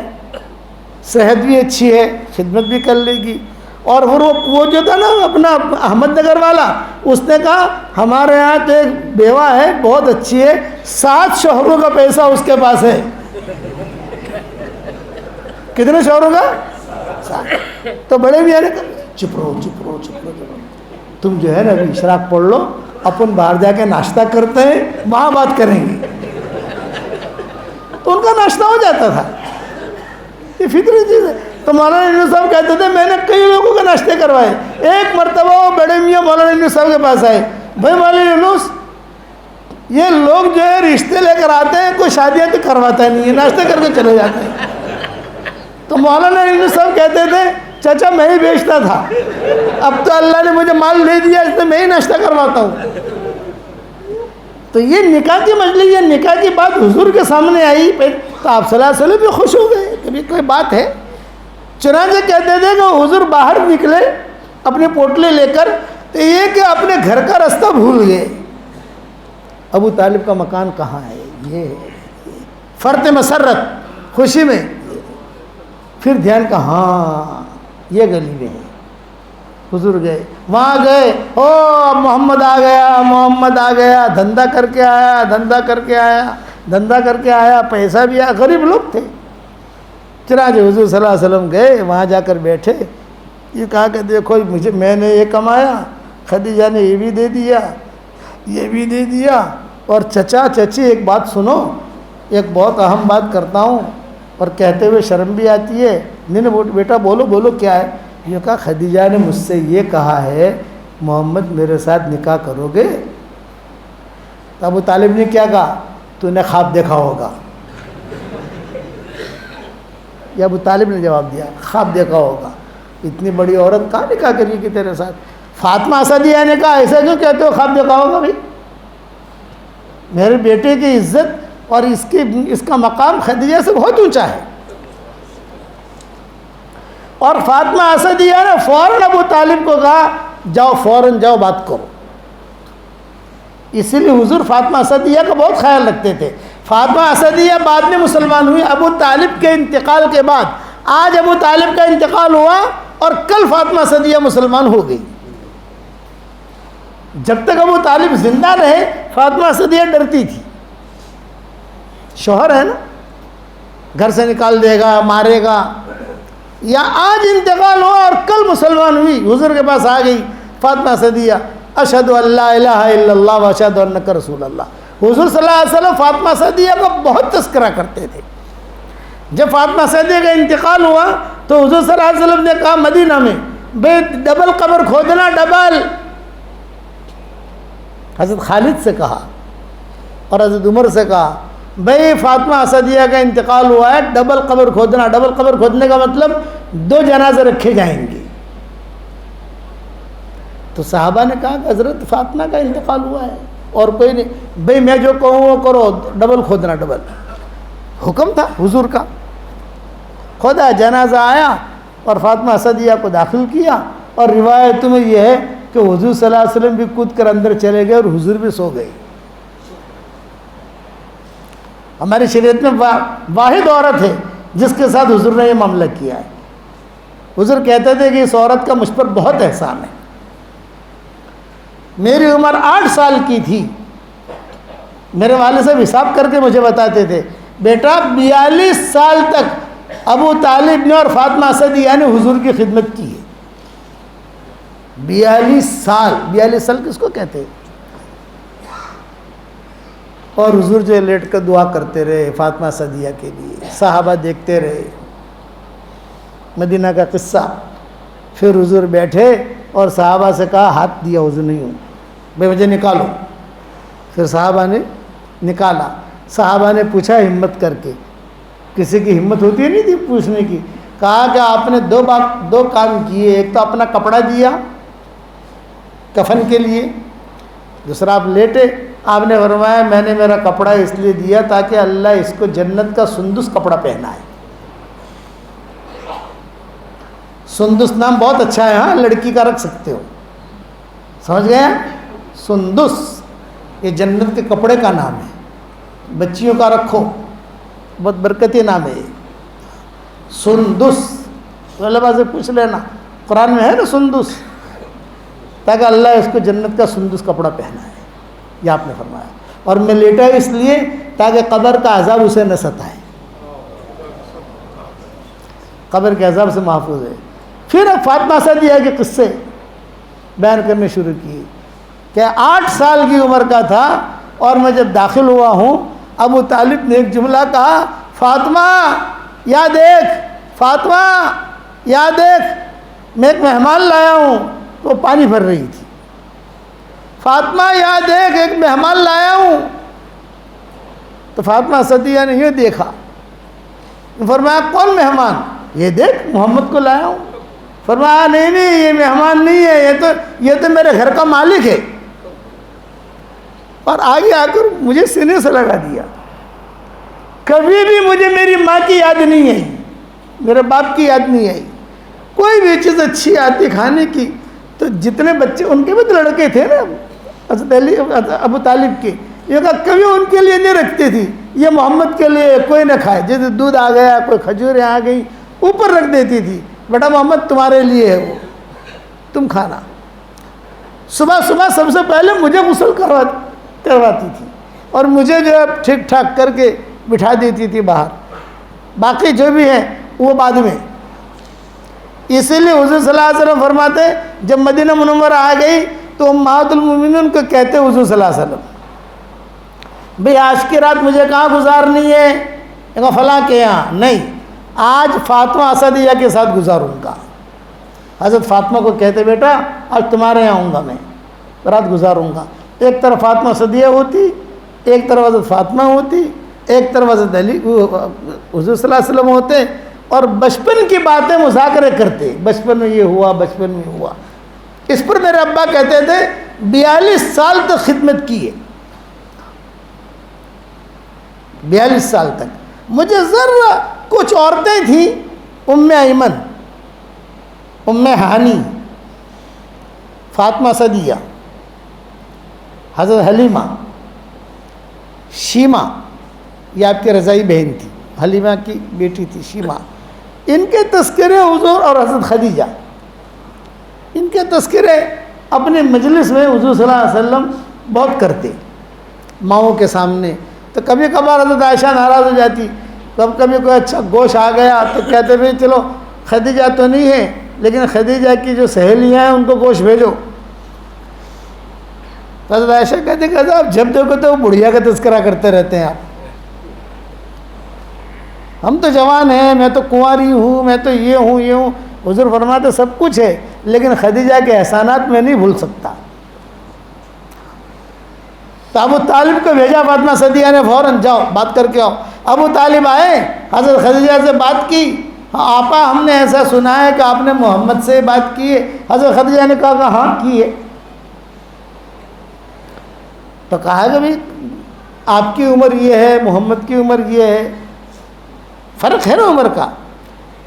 صحت بھی اچھی ہے، خدمت بھی کر لے گی، اور وہ جو تھا نا اپنا احمد نگر والا، اس نے کہا ہمارے یہاں تو ایک بیوہ ہے بہت اچھی ہے، 7 شوہروں کا پیسہ اس کے پاس ہے۔ کتنے شوہروں کا؟ 7۔ تو بڑے میاں نے کہا چپ رہو چپ رہو چپ رہو، تم جو ہے نا ابھی اشراق پڑھ لو، اپن باہر جا کے ناشتہ کرتے ہیں، وہاں بات کریں گے۔ تو ان کا ناشتہ ہو جاتا تھا، یہ فطری چیز ہے۔ تو مولانا یونس صاحب کہتے تھے میں نے کئی لوگوں کے ناشتے کروائے، ایک مرتبہ وہ بڑے میاں مولانا یونس صاحب کے پاس آئے، بھائی مولانا یونس یہ لوگ جو ہے رشتے لے کر آتے ہیں، کوئی شادیاں تو کرواتا نہیں ہے، ناشتے کر کے چلے جاتے ہیں۔ تو مولانا یونس صاحب کہتے تھے چچا میں ہی بیچتا تھا، اب تو اللہ نے مجھے مال دے دیا، اس میں ہی ناشتہ کرواتا ہوں۔ تو یہ نکاح کی مجلس، یہ نکاح کی بات حضور کے سامنے آئی تو آپ صلی اللہ علیہ وسلم بھی خوش ہو گئے کہ کوئی بات ہے۔ چنانچہ کہتے تھے کہ حضور باہر نکلے اپنے پوٹلے لے کر، تو یہ کہ اپنے گھر کا رستہ بھول گئے، ابو طالب کا مکان کہاں ہے، یہ فرط مسرت خوشی میں، پھر دھیان کا ہاں یہ گلی میں ہے۔ حضور گئے، وہاں گئے، او محمد آ گیا، محمد آ گیا، دھندا کر کے آیا، دھندا کر کے آیا، دھندا کر کے آیا، پیسہ بھی آیا، غریب لوگ تھے۔ چنانچہ حضور صلی اللہ علیہ وسلم گئے، وہاں جا کر بیٹھے، یہ کہا کہ دیکھو میں نے یہ کمایا، خدیجہ نے یہ بھی دے دیا، یہ بھی دے دیا، اور چچا چچی ایک بات سنو، ایک بہت اہم بات کرتا ہوں اور کہتے ہوئے شرم بھی آتی ہے، نہیں بیٹا بولو بولو کیا ہے؟ یہ کہا خدیجہ نے مجھ سے یہ کہا ہے محمد میرے ساتھ نکاح کرو گے؟ تو ابو طالب نے کیا کہا؟ تو نے خواب دیکھا ہوگا۔ یہ ابو طالب نے جواب دیا، خواب دیکھا ہوگا، اتنی بڑی عورت کہاں نکاح کرے گی تیرے ساتھ؟ فاطمہ اسدیہ نے کہا ایسا کیوں کہتے ہو، خواب دیکھا ہوگا؟ بھائی میرے بیٹے کی عزت اور اس کا مقام خدیجہ سے بہت اونچا ہے۔ اور فاطمہ اسدیہ نے فوراً ابو طالب کو کہا جاؤ فوراً جاؤ بات کرو۔ اسی لیے حضور فاطمہ اسدیہ کا بہت خیال رکھتے تھے۔ فاطمہ اسدیہ بعد میں مسلمان ہوئی ابو طالب کے انتقال کے بعد، آج ابو طالب کا انتقال ہوا اور کل فاطمہ اسدیہ مسلمان ہو گئی۔ جب تک ابو طالب زندہ رہے فاطمہ اسدیہ ڈرتی تھی، شوہر ہے نا، گھر سے نکال دے گا، مارے گا، یا آج انتقال ہوا اور کل مسلمان ہوئی، حضور کے پاس آ گئی فاطمہ اسدیہ، اشہد ان لا الہ الا اللہ و اشہد انک رسول اللہ۔ حضور صلی اللہ علیہ وسلم فاطمہ اسدیہ کا بہت تذکرہ کرتے تھے۔ جب فاطمہ اسدیہ کا انتقال ہوا تو حضور صلی اللہ علیہ وسلم نے کہا مدینہ میں بے ڈبل قبر کھودنا، ڈبل، حضرت خالد سے کہا اور حضرت عمر سے کہا بھئی فاطمہ اسدیہ کا انتقال ہوا ہے، ڈبل قبر کھودنا۔ ڈبل قبر کھودنے کا مطلب 2 جنازے رکھے جائیں گے۔ تو صحابہ نے کہا کہ حضرت فاطمہ کا انتقال ہوا ہے اور کوئی نہیں، بھئی میں جو کہوں وہ کرو، ڈبل کھودنا، ڈبل حکم تھا حضور کا۔ کھودا، جنازہ آیا اور فاطمہ اسدیہ کو داخل کیا، اور روایتوں میں یہ ہے کہ حضور صلی اللہ علیہ وسلم بھی کود کر اندر چلے گئے اور حضور بھی سو گئے۔ ہماری شریعت میں واحد عورت ہے جس کے ساتھ حضور نے یہ معاملہ کیا ہے۔ حضور کہتے تھے کہ اس عورت کا مجھ پر بہت احسان ہے۔ میری عمر 8 سال کی تھی، میرے والد صاحب حساب کر کے مجھے بتاتے تھے بیٹا 42 سال تک ابو طالب نے اور فاطمہ اسدیہ نے حضور کی خدمت کی ہے۔ 42 سال، 42 سال کس کو کہتے ہیں؟ اور حضور جو لیٹ کر دعا کرتے رہے فاطمہ صدیہ کے لیے، صحابہ دیکھتے رہے۔ مدینہ کا قصہ۔ پھر حضور بیٹھے اور صحابہ سے کہا ہاتھ دیا وضو نہیں ہوں، بے وجہ نکالو۔ پھر صحابہ نے نکالا۔ صحابہ نے پوچھا ہمت کر کے، کسی کی ہمت ہوتی نہیں تھی پوچھنے کی، کہا کہ آپ نے دو کام کیے، ایک تو اپنا کپڑا دیا کفن کے لیے، دوسرا آپ لیٹے، آپ نے فرمایا میں نے میرا کپڑا اس لیے دیا تاکہ اللہ اس کو جنت کا سندس کپڑا پہنائے۔ سندس نام بہت اچھا ہے، ہاں لڑکی کا رکھ سکتے ہو، سمجھ گئے؟ سندس یہ جنت کے کپڑے کا نام ہے، بچیوں کا رکھو، بہت برکتی نام ہے سندس۔ علماء سے پوچھ لینا، قرآن میں ہے نا سندس، تاکہ اللہ اس کو جنت کا سندس کپڑا پہنائے، یہ آپ نے فرمایا۔ اور میں لیٹا اس لیے تاکہ قبر کا عذاب اسے نہ ستائے، قبر کے عذاب سے محفوظ ہے۔ پھر فاطمہ صدیہ کے قصے بیان کرنے شروع کیے کہ 8 سال کی عمر کا تھا اور میں جب داخل ہوا ہوں، ابو طالب نے ایک جملہ کہا، فاطمہ یا دیکھ، فاطمہ یا دیکھ، میں ایک مہمان لایا ہوں۔ تو وہ پانی بھر رہی تھی، فاطمہ یا دیکھ ایک مہمان لایا ہوں۔ تو فاطمہ صدیہ نے یہ دیکھا، فرمایا کون مہمان؟ یہ دیکھ محمد کو لایا ہوں۔ فرمایا نہیں یہ مہمان نہیں ہے، یہ تو میرے گھر کا مالک ہے۔ اور آگے آ کر مجھے سینے سے لگا دیا، کبھی بھی مجھے میری ماں کی یاد نہیں آئی، میرے باپ کی یاد نہیں آئی، کوئی بھی چیز اچھی آتی کھانے کی تو جتنے بچے ان کے بھی تو لڑکے تھے نا حضرت ابو طالب کے، یہ کہا کبھی ان کے لیے نہیں رکھتی تھی، یہ محمد کے لیے کوئی نہ کھائے، جیسے دودھ آ گیا، کوئی کھجوریں آ گئی، اوپر رکھ دیتی تھی، بیٹا محمد تمہارے لیے ہے، وہ تم کھانا۔ صبح صبح سب سے پہلے مجھے غسل کرواتی تھی اور مجھے جو ہے ٹھیک ٹھاک کر کے بٹھا دیتی تھی باہر، باقی جو بھی ہے وہ بعد میں۔ اسی لیے حضور صلی اللہ علیہ وسلم فرماتے جب مدینہ منورہ آ گئی تو امہات المومنین کو کہتے حضور صلی اللہ علیہ وسلم، بھئی آج کی رات مجھے کہاں گزارنی ہے؟ فلاں کے یہاں نہیں، آج فاطمہ اسدیہ کے ساتھ گزاروں گا۔ حضرت فاطمہ کو کہتے بیٹا آج تمہارے یہاں آؤں گا، میں رات گزاروں گا۔ ایک طرف فاطمہ اسدیہ ہوتی، ایک طرف حضرت فاطمہ ہوتی، ایک طرف حضرت علی حضور صلی اللہ علیہ وسلم ہوتے، اور بچپن کی باتیں مذاکرے کرتے، بچپن میں یہ ہوا، بچپن میں ہوا۔ اس پر میرے ابا کہتے تھے 42 سال تک خدمت کی ہے، 42 سال تک۔ مجھے ذرا کچھ عورتیں تھیں، ام ایمن، ام ہانی، فاطمہ صدیہ، حضرت حلیمہ، شیمہ، یہ آپ کی رضائی بہن تھی، حلیمہ کی بیٹی تھی شیمہ، ان کے تذکرے حضور اور حضرت خدیجہ، ان کے تذکرے اپنے مجلس میں حضور صلی اللہ علیہ وسلم بہت کرتے ماؤں کے سامنے۔ تو کبھی کبھار حضرت عائشہ ناراض ہو جاتی، کبھی کوئی اچھا گوشت آ گیا تو کہتے بھائی چلو خدیجہ تو نہیں ہے لیکن خدیجہ کی جو سہیلیاں ہیں ان کو گوشت بھیجو۔ حضرت عائشہ کہتے کہ آپ جب دیکھو تو بڑھیا کا تذکرہ کرتے رہتے ہیں آپ، ہم تو جوان ہیں، میں تو کنواری ہوں، میں تو یہ ہوں یہ ہوں۔ حضور فرماتے سب کچھ ہے لیکن خدیجہ کے احسانات میں نہیں بھول سکتا۔ تو ابو طالب کو بھیجا فاطمہ صدیہ نے، فوراً جاؤ بات کر کے آؤ۔ ابو طالب آئے، حضرت خدیجہ سے بات کی، آپا ہم نے ایسا سنا ہے کہ آپ نے محمد سے بات کی ہے۔ حضرت خدیجہ نے کہا کہ ہاں کی ہے۔ تو کہا کہ بھائی آپ کی عمر یہ ہے، محمد کی عمر یہ ہے، فرق ہے نا عمر کا،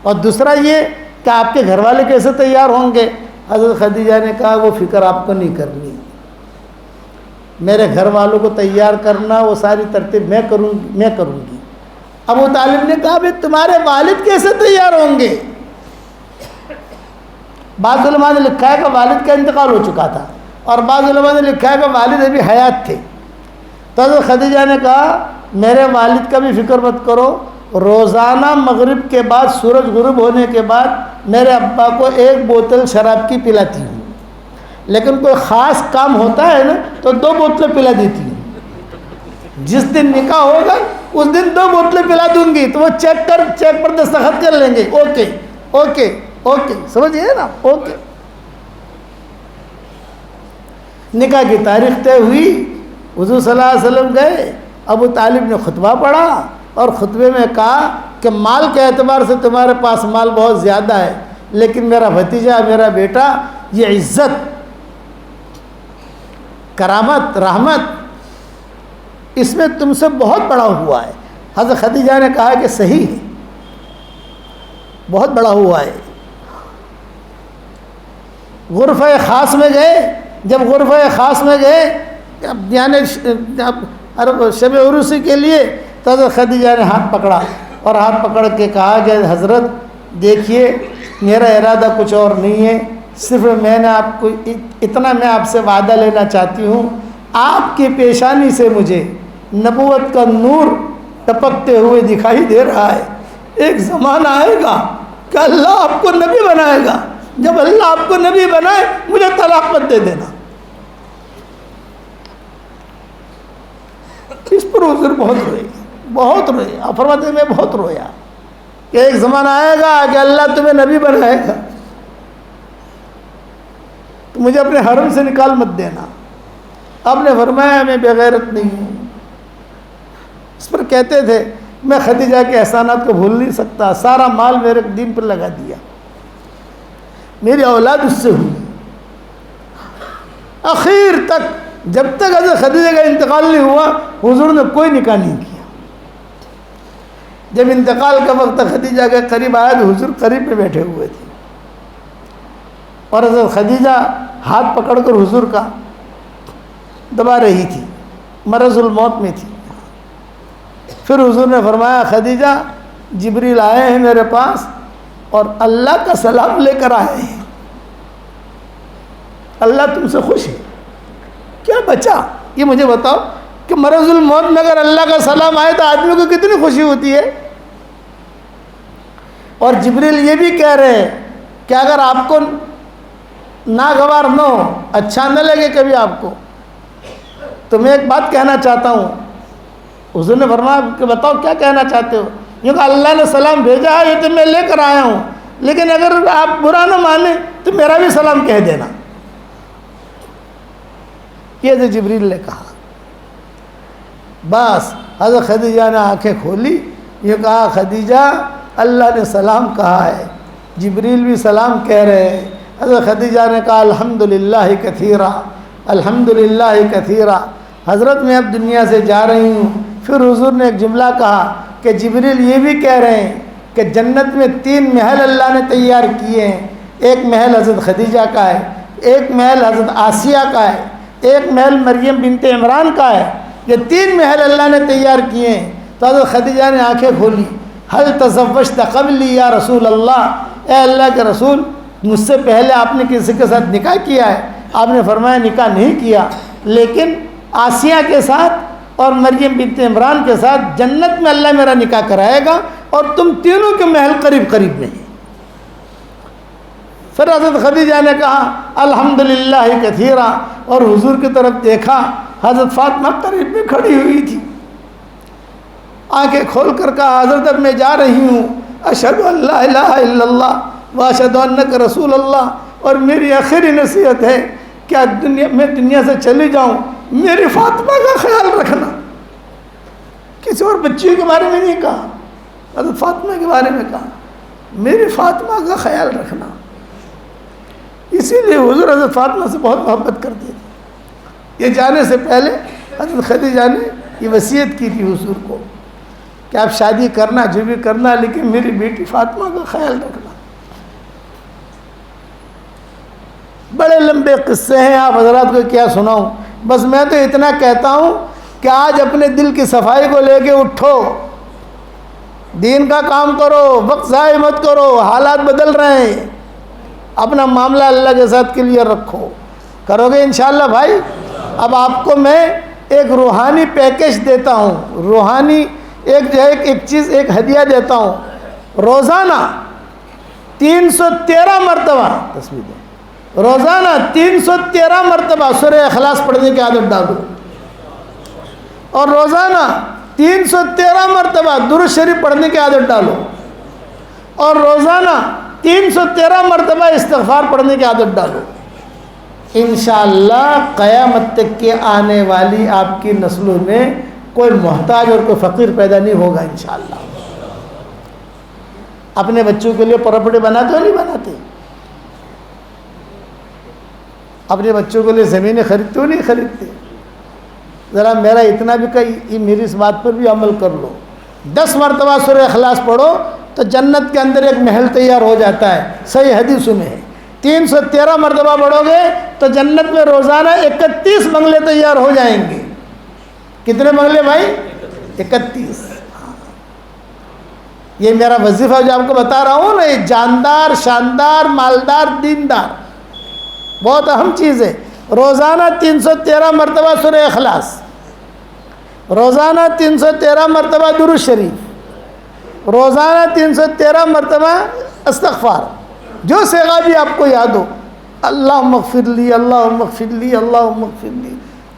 اور دوسرا یہ کہ آپ کے گھر والے کیسے تیار ہوں گے؟ حضرت خدیجہ نے کہا وہ فکر آپ کو نہیں کرنی، میرے گھر والوں کو تیار کرنا وہ ساری ترتیب میں کروں گی۔ ابو طالب نے کہا بھائی تمہارے والد کیسے تیار ہوں گے؟ بعض علماء نے لکھا ہے کہ والد کا انتقال ہو چکا تھا، اور بعض علماء نے لکھا ہے کہ والد ابھی حیات تھے۔ تو حضرت خدیجہ نے کہا میرے والد کا بھی فکر مت کرو، روزانہ مغرب کے بعد سورج غروب ہونے کے بعد میرے ابا کو 1 بوتل شراب کی پلاتی ہوں، لیکن کوئی خاص کام ہوتا ہے نا تو 2 بوتلیں پلا دیتی ہوں، جس دن نکاح ہوگا اس دن 2 بوتلیں پلا دوں گی، تو وہ چیک پر دستخط کر لیں گے، اوکے اوکے اوکے، سمجھئے نا، اوکے۔ نکاح کی تاریخ طے ہوئی، حضور صلی اللہ علیہ وسلم گئے، ابو طالب نے خطبہ پڑھا اور خطبے میں کہا کہ مال کے اعتبار سے تمہارے پاس مال بہت زیادہ ہے، لیکن میرا بھتیجا، میرا بیٹا، یہ عزت، کرامت، رحمت اس میں تم سے بہت بڑا ہوا ہے۔ حضرت خدیجہ نے کہا کہ صحیح ہے، بہت بڑا ہوا ہے۔ غرفہ خاص میں گئے، جب غرفہ خاص میں گئے یعنی شب عروسی کے لیے، تو حضرت خدیجہ نے ہاتھ پکڑا اور ہاتھ پکڑ کے کہا کہ حضرت دیکھیے میرا ارادہ کچھ اور نہیں ہے، صرف میں نے آپ کو اتنا میں آپ سے وعدہ لینا چاہتی ہوں، آپ کی پیشانی سے مجھے نبوت کا نور ٹپکتے ہوئے دکھائی دے رہا ہے۔ ایک زمانہ آئے گا کہ اللہ آپ کو نبی بنائے گا، جب اللہ آپ کو نبی بنائے مجھے طلاق مت دے دینا۔ اس پر حضور بہت روئے، آپ فرماتے ہیں میں بہت رویا کہ ایک زمانہ آئے گا کہ اللہ تمہیں نبی بنائے گا تو مجھے اپنے حرم سے نکال مت دینا۔ آپ نے فرمایا میں بے غیرت نہیں ہوں۔ اس پر کہتے تھے میں خدیجہ کے احسانات کو بھول نہیں سکتا، سارا مال میرے دین پر لگا دیا، میری اولاد اس سے ہوئی۔ آخر تک جب تک حضرت خدیجہ کا انتقال نہیں ہوا حضور نے کوئی نکاح نہیں کیا۔ جب انتقال کا وقت خدیجہ کے قریب آیا تو حضور قریب میں بیٹھے ہوئے تھے اور حضرت خدیجہ ہاتھ پکڑ کر حضور کا دبا رہی تھی، مرض الموت میں تھی۔ پھر حضور نے فرمایا خدیجہ جبریل آئے ہیں میرے پاس اور اللہ کا سلام لے کر آئے ہیں، اللہ تم سے خوش ہے۔ کیا بچا یہ مجھے بتاؤ کہ مرض الموت میں اگر اللہ کا سلام آئے تو آدمی کو کتنی خوشی ہوتی ہے۔ اور جبریل یہ بھی کہہ رہے ہیں کہ اگر آپ کو ناگوار نہ ہو، اچھا نہ لگے کبھی آپ کو، تو میں ایک بات کہنا چاہتا ہوں۔ حضور نے فرمایا کہ بتاؤ کیا کہنا چاہتے ہو؟ کیونکہ اللہ نے سلام بھیجا ہے یہ تو میں لے کر آیا ہوں، لیکن اگر آپ برا نہ مانیں تو میرا بھی سلام کہہ دینا۔ یہ تو جبریل نے کہا۔ بس حضرت خدیجہ نے آنکھیں کھولی، یہ کہا خدیجہ اللہ نے سلام کہا ہے، جبریل بھی سلام کہہ رہے ہیں۔ حضرت خدیجہ نے کہا الحمدللہ کثیرا، الحمدللہ کثیرا، حضرت میں اب دنیا سے جا رہی ہوں۔ پھر حضور نے ایک جملہ کہا کہ جبریل یہ بھی کہہ رہے ہیں کہ جنت میں 3 محل اللہ نے تیار کیے ہیں، ایک محل حضرت خدیجہ کا ہے، ایک محل حضرت آسیہ کا ہے، ایک محل مریم بنت عمران کا ہے، یہ 3 محل اللہ نے تیار کیے ہیں۔ تو حضرت خدیجہ نے آنکھیں کھولی، حل تزوجت قبلی یا رسول اللہ، اے اللہ کے رسول مجھ سے پہلے آپ نے کسی کے ساتھ نکاح کیا ہے؟ آپ نے فرمایا نکاح نہیں کیا، لیکن آسیہ کے ساتھ اور مریم بنت عمران کے ساتھ جنت میں اللہ میرا نکاح کرائے گا اور تم تینوں کے محل قریب قریب میں ہیں۔ پھر حضرت خدیجہ نے کہا الحمدللہ کثیرا، اور حضور کی طرف دیکھا، حضرت فاطمہ قریب میں کھڑی ہوئی تھی، آنکھیں کھول کر کہا حضرت اب میں جا رہی ہوں، اشہد ان لا الہ الا اللہ واشہد انک رسول اللہ، اور میری آخری نصیحت ہے کہ میں دنیا سے چلی جاؤں، میری فاطمہ کا خیال رکھنا۔ کسی اور بچیوں کے بارے میں نہیں کہا، حضرت فاطمہ کے بارے میں کہا، میری فاطمہ کا خیال رکھنا۔ اسی لیے حضور حضرت فاطمہ سے بہت محبت کرتے تھے۔ یہ جانے سے پہلے حضرت خدیجہ نے یہ وصیت کی تھی حضور کو کہ آپ شادی کرنا جو بھی کرنا، لیکن میری بیٹی فاطمہ کا خیال رکھنا۔ بڑے لمبے قصے ہیں، آپ حضرات کو کیا سناؤں، بس میں تو اتنا کہتا ہوں کہ آج اپنے دل کی صفائی کو لے کے اٹھو، دین کا کام کرو، وقت ضائع مت کرو، حالات بدل رہے ہیں، اپنا معاملہ اللہ کے ساتھ کلیئر رکھو، کرو گے انشاءاللہ بھائی۔ اب آپ کو میں ایک روحانی پیکیج دیتا ہوں، روحانی ایک چیز، ایک ہدیہ دیتا ہوں، روزانہ 313 مرتبہ تصویر دیں، روزانہ 313 مرتبہ سورہ اخلاص پڑھنے کی عادت ڈالو۔ اور روزانہ 313 مرتبہ درود شریف پڑھنے کی عادت ڈالو، اور روزانہ 313 مرتبہ استغفار پڑھنے کی عادت ڈالو، انشاءاللہ قیامت تک کے آنے والی آپ کی نسلوں میں کوئی محتاج اور کوئی فقیر پیدا نہیں ہوگا انشاءاللہ۔ اپنے بچوں کے لیے پراپرٹی بناتے ہو نہیں بناتے؟ اپنے بچوں کے لیے زمینیں خریدتے ہو نہیں خریدتے؟ ذرا میرا اتنا بھی کہ میری اس بات پر بھی عمل کر لو، 10 مرتبہ سورہ اخلاص پڑھو تو جنت کے اندر ایک محل تیار ہو جاتا ہے، صحیح حدیثوں میں ہے۔ 313 مرتبہ پڑھو گے تو جنت میں روزانہ 31 بنگلے تیار ہو جائیں گے۔ کتنے بنگلے بھائی؟ 31۔ یہ میرا وظیفہ جو آپ کو بتا رہا ہوں نا، یہ جاندار، شاندار، مالدار، دیندار، بہت اہم چیز ہے۔ روزانہ 313 مرتبہ سورہ اخلاص، روزانہ 313 مرتبہ درود شریف، روزانہ 313 مرتبہ استغفار، جو صیغہ بھی آپ کو یاد ہو، اللہم اغفر لی، اللہم اغفر لی، اللہم اغفر لی،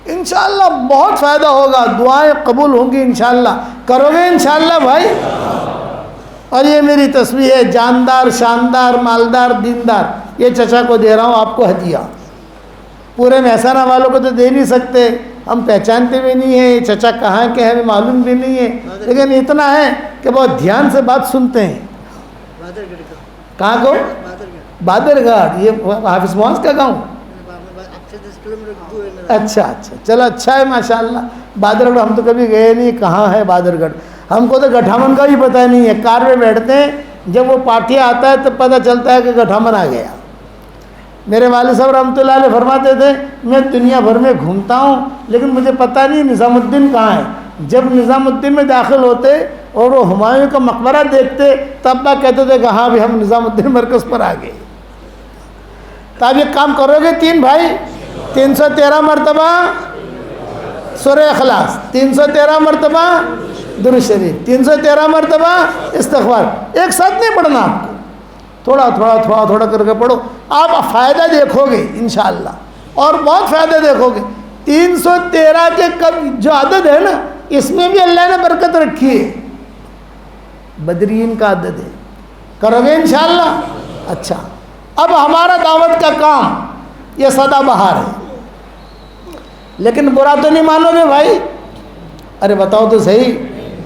انشاءاللہ بہت فائدہ ہوگا، دعائیں قبول ہوں گی انشاءاللہ۔ کرو گے انشاءاللہ بھائی؟ اور یہ میری تصویر ہے، جاندار، شاندار، مالدار، دیندار، یہ چچا کو دے رہا ہوں آپ کو ہدیہ۔ پورے مہسانہ والوں کو تو دے نہیں سکتے، ہم پہچانتے بھی نہیں ہیں، یہ چچا کہاں کے ہیں ہمیں معلوم بھی نہیں ہے، لیکن اتنا ہے کہ بہت دھیان سے بات سنتے ہیں۔ کہاں کو؟ بادر گھاٹ، یہ حافظ معاذ کا گاؤں؟ اچھا اچھا، چلو اچھا ہے ماشاءاللہ۔ بادر گڑھ ہم تو کبھی گئے نہیں، کہاں ہے بادر گڑھ؟ ہم کو تو گٹھامن کا بھی پتہ نہیں ہے۔ کار میں بیٹھتے ہیں، جب وہ پاٹیا آتا ہے تب پتہ چلتا ہے کہ گٹھامن آ گیا۔ میرے والد صاحب رحمۃ اللہ علیہ فرماتے تھے میں دنیا بھر میں گھومتا ہوں لیکن مجھے پتہ نہیں نظام الدین کہاں ہے۔ جب نظام الدین میں داخل ہوتے اور وہ ہمایوں کا مقبرہ دیکھتے تب با کہتے تھے کہ ہاں بھی ہم نظام الدین مرکز پر آ گئے۔ تو آپ یہ کام کرو گے تین بھائی؟ 313 مرتبہ سورہ اخلاص، 313 مرتبہ درود شریف، 313 مرتبہ استغفار، ایک ساتھ نہیں پڑھنا آپ کو، تھوڑا تھوڑا تھوڑا تھوڑا کر کے پڑھو، آپ فائدہ دیکھو گے انشاءاللہ، اور بہت فائدہ دیکھو گے۔ 313 کے جو عدد ہے نا، اس میں بھی اللہ نے برکت رکھی ہے، بدرین کا عدد ہے۔ کرو گے انشاءاللہ؟ اچھا، اب ہمارا دعوت کا کام یہ سدا بہار ہے، لیکن برا تو نہیں مانو گے بھائی؟ ارے بتاؤ تو صحیح۔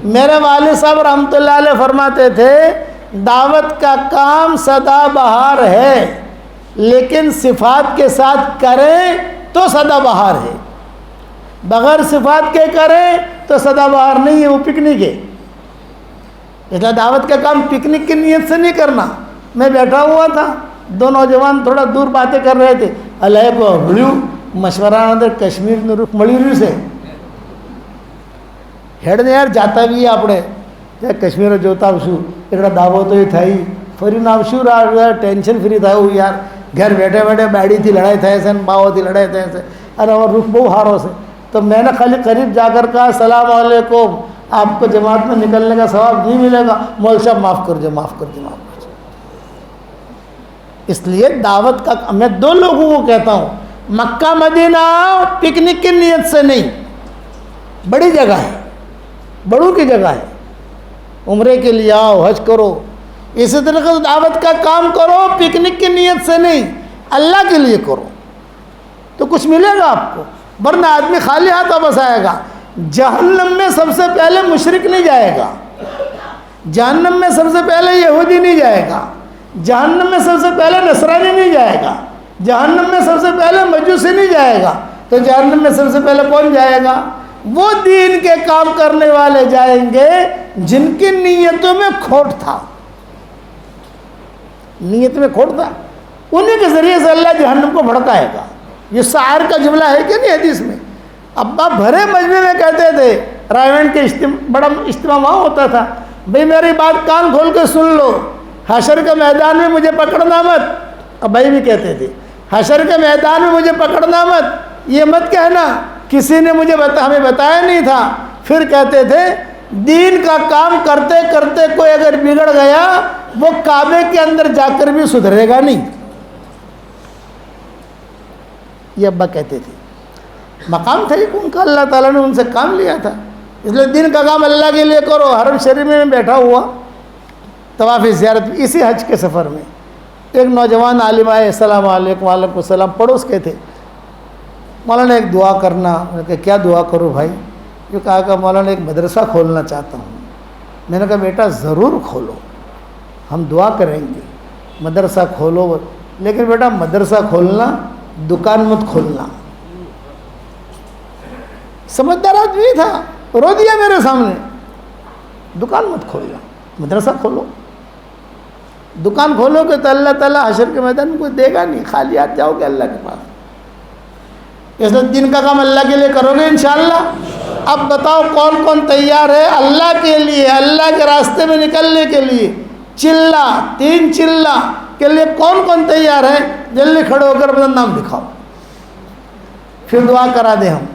میرے والد صاحب رحمۃ اللہ علیہ فرماتے تھے دعوت کا کام سدا بہار ہے، لیکن صفات کے ساتھ کریں تو سدا بہار ہے، بغیر صفات کے کریں تو سدا بہار نہیں ہے، وہ پکنک ہے۔ اس لیے دعوت کا کام پکنک کی نیت سے نہیں کرنا۔ میں بیٹھا ہوا تھا، دو نوجوان تھوڑا دور باتیں کر رہے تھے، اللہ کو بڑیو مشورہ اندر کشمیر نے رخ مڑی رہی سے ہیڈ یار جاتا بھی ہے اپنے کشمیر جوتا اوشو اکڑا دعوت ہوئی تھا فری ناوشو رہا ٹینشن فری تھا وہ یار گھر بیٹھے بیٹھے بیڑی تھی لڑائی تھے ایسے باؤ تھی لڑائی تھے ایسے ارے اور رخ بہو ہارو سے تو میں نے خالی قریب جا کر کہا السلام علیکم، آپ کو جماعت میں نکلنے کا ثواب نہیں ملے گا، مول صاحب معاف کر دو معاف کر دو معاف کر دو۔ اس لیے دعوت کا میں دو لوگوں کو کہتا ہوں، مکہ مدینہ پکنک کی نیت سے نہیں، بڑی جگہ ہے، بڑوں کی جگہ ہے، عمرے کے لیے آؤ، حج کرو، اسی طریقے سے دعوت کا کام کرو پکنک کی نیت سے نہیں، اللہ کے لیے کرو تو کچھ ملے گا آپ کو، ورنہ آدمی خالی ہاتھ واپس آئے گا۔ جہنم میں سب سے پہلے مشرک نہیں جائے گا، جہنم میں سب سے پہلے یہودی نہیں جائے گا، جہنم میں سب سے پہلے نصرانی نہیں جائے گا، جہنم میں سب سے پہلے مجوسی نہیں جائے گا، تو جہنم میں سب سے پہلے کون جائے گا؟ وہ دین کے کام کرنے والے جائیں گے جن کی نیتوں میں کھوٹ تھا، نیت میں کھوٹ تھا، انہیں کے ذریعے سے اللہ جہنم کو بھڑکائے گا۔ یہ شاعر کا جملہ ہے کہ نہیں حدیث میں؟ ابا بھرے مجمع میں کہتے تھے، رائیونٹ کے بڑا اجتماع وہاں ہوتا تھا، بھئی میری بات کان کھول کے سن لو، حشر کے میدان میں مجھے پکڑنا مت، اب بھائی بھی کہتے تھے حشر کے میدان میں مجھے پکڑنا مت، یہ مت کہنا کسی نے مجھے ہمیں بتایا نہیں تھا۔ پھر کہتے تھے دین کا کام کرتے کرتے کوئی اگر بگڑ گیا وہ کعبے کے اندر جا کر بھی سدھرے گا نہیں، یہ ابا کہتے تھے۔ مقام تھا ایک ان کا، اللہ تعالیٰ نے ان سے کام لیا تھا، اس لیے دین کا کام اللہ کے لیے کرو۔ حرم شریف میں بیٹھا ہوا طواف زیارت اسی حج کے سفر میں ایک نوجوان عالم آئے، السلام علیکم، وعلیکم السلام، پڑوس کے تھے۔ مولانا ایک دعا کرنا۔ میں نے کہا کیا دعا کروں بھائی؟ جو کہا کہ مولانا ایک مدرسہ کھولنا چاہتا ہوں۔ میں نے کہا بیٹا ضرور کھولو، ہم دعا کریں گے، مدرسہ کھولو، لیکن بیٹا مدرسہ کھولنا، دکان مت کھولنا۔ سمجھدار آدمی تھا، رو دیا میرے سامنے، دکان مت کھولنا، مدرسہ کھولو۔ دکان کھولو گے تو اللہ تعالیٰ حشر کے میدان میں کوئی دے گا نہیں، خالی ہاتھ جاؤ گے اللہ کے پاس۔ اس لیے دین کا کام اللہ کے لیے کرو گے انشاءاللہ۔ اب بتاؤ کون کون تیار ہے اللہ کے لیے، اللہ کے راستے میں نکلنے کے لیے؟ چلہ، 3 چلہ کے لیے کون کون تیار ہے؟ جلدی کھڑے ہو کر اپنا نام دکھاؤ، پھر دعا کرا دیں ہم۔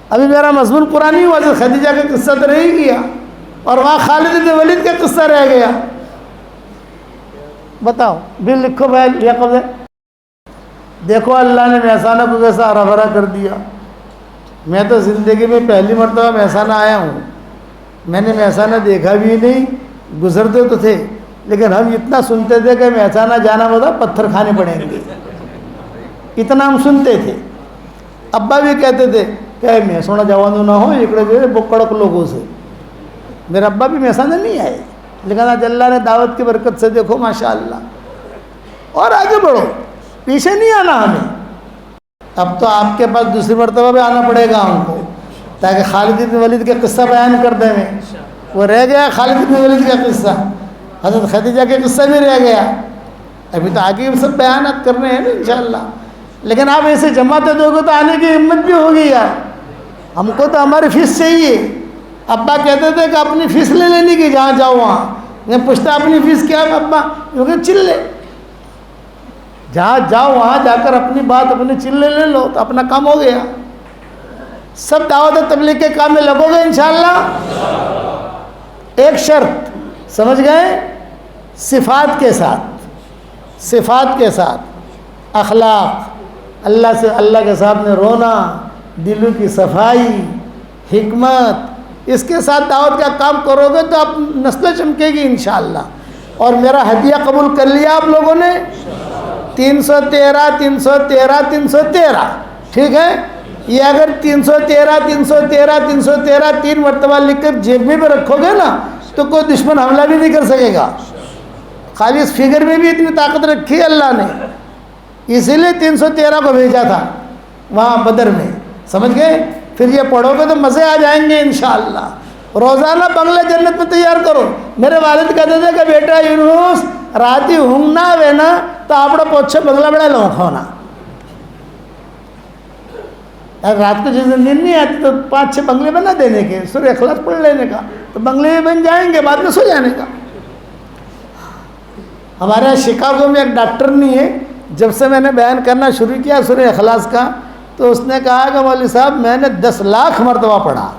ابھی میرا مضمون پورا نہیں ہوا، جو خدیجہ کا قصہ تو رہ گیا، اور وہاں خالد بن ولید کا قصہ رہ گیا۔ بتاؤ بل لکھو بھائی، یہ قبض ہے۔ دیکھو اللہ نے میسانہ کو کیسا ہرا بھرا کر دیا۔ میں تو زندگی میں پہلی مرتبہ میسانہ آیا ہوں، میں نے میسانہ دیکھا بھی نہیں، گزرتے تو تھے، لیکن ہم اتنا سنتے تھے کہ میسانہ جانا ہوتا پتھر کھانے پڑیں گے، اتنا ہم سنتے تھے۔ ابا بھی کہتے تھے کہ میسانہ جوانو نہ ہو اکڑے جو بکڑک لوگوں سے۔ میرے ابا بھی میسانہ نہیں آئے، لیکن آج اللہ نے دعوت کی برکت سے دیکھو ماشاءاللہ، اور آگے بڑھو، پیچھے نہیں آنا ہمیں۔ اب تو آپ کے پاس دوسری مرتبہ بھی آنا پڑے گا ہم کو، تاکہ خالد بن ولید کا قصہ بیان کر دیں۔ میں وہ رہ گیا خالد بن ولید کا قصہ، حضرت خدیجہ کا قصہ بھی رہ گیا، ابھی تو آگے سب بیانات کرنے ہیں نا انشاءاللہ۔ لیکن آپ ایسے جماعتیں دو گے تو آنے کی ہمت بھی ہوگی یار، ہم کو تو ہماری فیس چاہیے۔ ابا کہتے تھے کہ اپنی فیس لے لینی کی، جہاں جاؤ وہاں۔ میں پوچھتا اپنی فیس کیا ہے ابا؟ کیونکہ چلے، جہاں جاؤ وہاں جا کر اپنی بات اپنے چلے لے لو تو اپنا کام ہو گیا۔ سب دعوت تبلیغ کے کام میں لگو گے انشاءاللہ۔ ایک شرط سمجھ گئے؟ صفات کے ساتھ، صفات کے ساتھ اخلاق، اللہ سے، اللہ کے سامنے رونا، دلوں کی صفائی، حکمت، اس کے ساتھ دعوت کا کام کرو گے تو آپ نسلیں چمکے گی انشاءاللہ۔ اور میرا ہدیہ قبول کر لیا آپ لوگوں نے؟ 313 313 313، ٹھیک ہے؟ یہ اگر 313 313 313 3 مرتبہ لکھ کر جیب میں بھی رکھو گے نا تو کوئی دشمن حملہ بھی نہیں کر سکے گا۔ خالی اس فگر میں بھی اتنی طاقت رکھی ہے اللہ نے، اسی لیے 313 کو بھیجا تھا وہاں بدر میں، سمجھ گئے؟ پھر یہ پڑھو گے تو مزے آ جائیں گے انشاءاللہ۔ روزانہ بنگلہ جنت میں تیار کرو۔ میرے والد کہتے تھے کہ بیٹا یونس راتی ہونگنا ہوئے نا تو آپ پوچھے بنگلہ بڑا لو کھونا، رات کو جس دن نیند نہیں آتی تو 5-6 بنگلے بنا دینے کے، سورہ اخلاص پڑھ لینے کا تو بنگلے میں بن جائیں گے، بعد میں سو جانے کا۔ ہمارے یہاں شکاگو میں ایک ڈاکٹر نہیں ہے، جب سے میں نے بیان کرنا شروع کیا سورہ اخلاص کا تو اس نے کہا کہ مولوی صاحب میں نے 10 لاکھ مرتبہ پڑھا،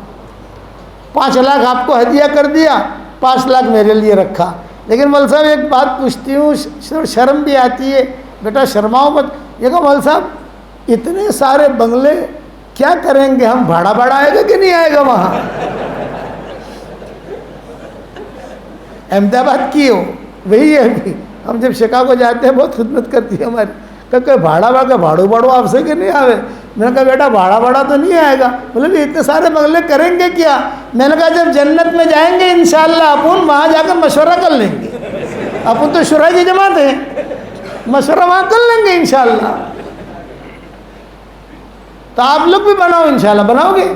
5 لاکھ آپ کو ہدیہ کر دیا، 5 لاکھ میرے لیے رکھا۔ لیکن مول صاحب ایک بات پوچھتی ہوں، شرم بھی آتی ہے، بیٹا شرماؤ مت۔ یہ کہا مول صاحب اتنے سارے بنگلے کیا کریں گے ہم، بھاڑا آئے گا کہ نہیں آئے گا وہاں؟ احمد آباد کی ہو وہی ہے، ابھی ہم جب شکاگو جاتے ہیں بہت خدمت کرتی ہے ہماری، کہ بھاڑو آپ سے کہ نہیں آوے؟ میں نے کہا بیٹا بھاڑا تو نہیں آئے گا۔ بولے اتنے سارے بنگلے کریں گے کیا؟ میں نے کہا جب جنت میں جائیں گے انشاءاللہ اپن وہاں جا کر مشورہ کر لیں گے، اپن تو شورا کی جماعت ہیں، مشورہ وہاں کر لیں گے انشاءاللہ۔ تو آپ لوگ بھی بناؤ انشاءاللہ، بناؤ گے؟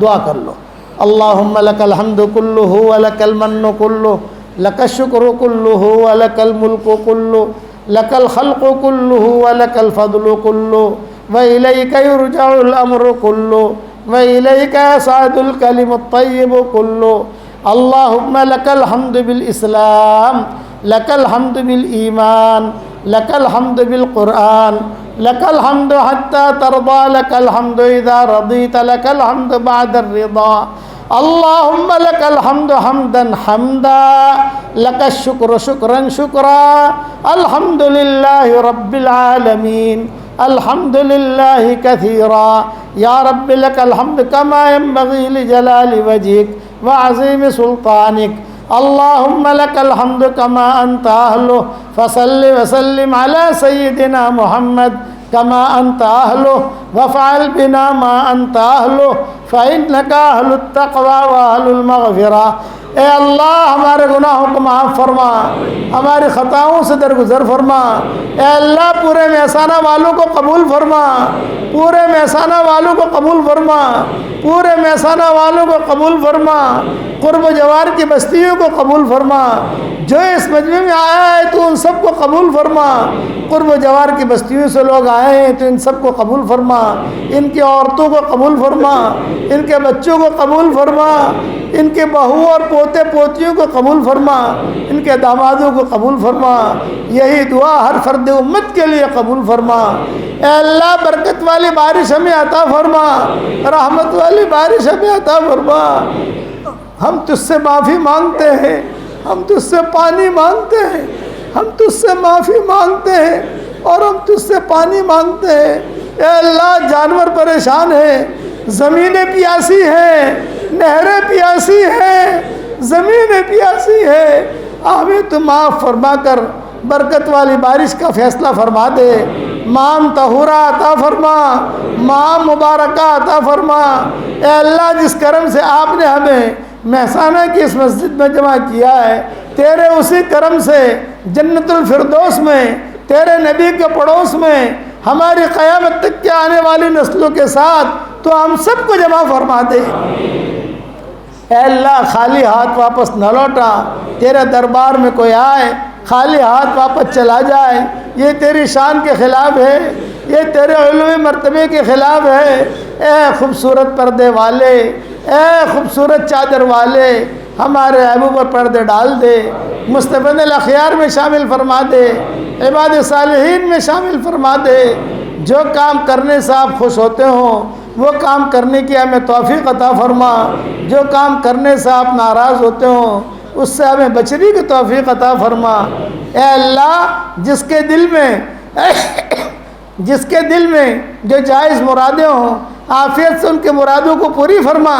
دعا کر لو، اللہم لک الحمد کلہ ولک المن کلہ لک الشکر کلہ ولک الملک کلہ لک الخلق کلہ ولک الفضل کلہ وإلیک یرجع الامر کلہ وإلیک یصعد الکلم الطیب کلہ اللہم لک الحمد بالاسلام لک الحمد بالایمان لک الحمد بالقرآن لک الحمد حتی ترضى لک الحمد اذا رضیت لک الحمد بعد الرضا اللہم لک الحمد حمدا حمدا لک الشکر شکرا شکرا الحمد للہ رب العالمین الحمد للہ کثیرا یا رب لک الحمد کما ينبغی لجلال وجهک وعظیم سلطانک اللہم لک الحمد کما انت اہلہ فصل وسلم علی سیدنا محمد کما انت اہلہ وفعل بنا ما انت اہلہ فإنک اہل التقوی واہل المغفرہ۔ اے اللہ ہمارے گناہوں کو معاف فرما، ہماری خطاؤں سے درگزر فرما۔ اے اللہ پورے میسانہ والوں کو قبول فرما، پورے میسانہ والوں کو قبول فرما، پورے میسانہ والوں کو قبول فرما، قرب و جوار کی بستیوں کو قبول فرما۔ جو اس مجمع میں آیا ہے تو ان سب کو قبول فرما، قرب و جوار کی بستیوں سے لوگ آئے ہیں تو ان سب کو قبول فرما، ان کی عورتوں کو قبول فرما، ان کے بچوں کو قبول فرما، ان کے بہو اور پوتے پوتیوں کو قبول فرما، ان کے دامادوں کو قبول فرما۔ یہی دعا ہر فرد امت کے لیے قبول فرما۔ اے اللہ برکت والی بارش ہمیں عطا فرما، رحمت والی بارش ہمیں عطا فرما۔ ہم تجھ سے معافی مانگتے ہیں، ہم تجھ سے پانی مانگتے ہیں، ہم تجھ سے معافی مانگتے ہیں اور ہم تجھ سے پانی مانگتے ہیں۔ اے اللہ جانور پریشان ہیں، زمینیں پیاسی ہیں، نہریں پیاسی ہیں، زمینیں پیاسی ہیں، ہمیں تو معاف فرما کر برکت والی بارش کا فیصلہ فرما دے، مام طہورہ عطا فرما، مام مبارکہ عطا فرما۔ اے اللہ جس کرم سے آپ نے ہمیں مہسانہ کی اس مسجد میں جمع کیا ہے، تیرے اسی کرم سے جنت الفردوس میں، تیرے نبی کے پڑوس میں، ہماری قیامت تک کے آنے والی نسلوں کے ساتھ تو ہم سب کو جمع فرما دے۔ اے اللہ خالی ہاتھ واپس نہ لوٹا، تیرے دربار میں کوئی آئے خالی ہاتھ واپس چلا جائے یہ تیری شان کے خلاف ہے، یہ تیرے علوی مرتبے کے خلاف ہے۔ اے خوبصورت پردے والے، اے خوبصورت چادر والے، ہمارے عیبوں پر پردے ڈال دے، مصطفین الاخیار میں شامل فرما دے، عباد صالحین میں شامل فرما دے۔ جو کام کرنے سے آپ خوش ہوتے ہوں وہ کام کرنے کی ہمیں توفیق عطا فرما، جو کام کرنے سے آپ ناراض ہوتے ہوں اس سے ہمیں بچنے کی توفیق عطا فرما۔ اے اللہ جس کے دل میں جو جائز مرادیں ہوں عافیت سے ان کے مرادوں کو پوری فرما۔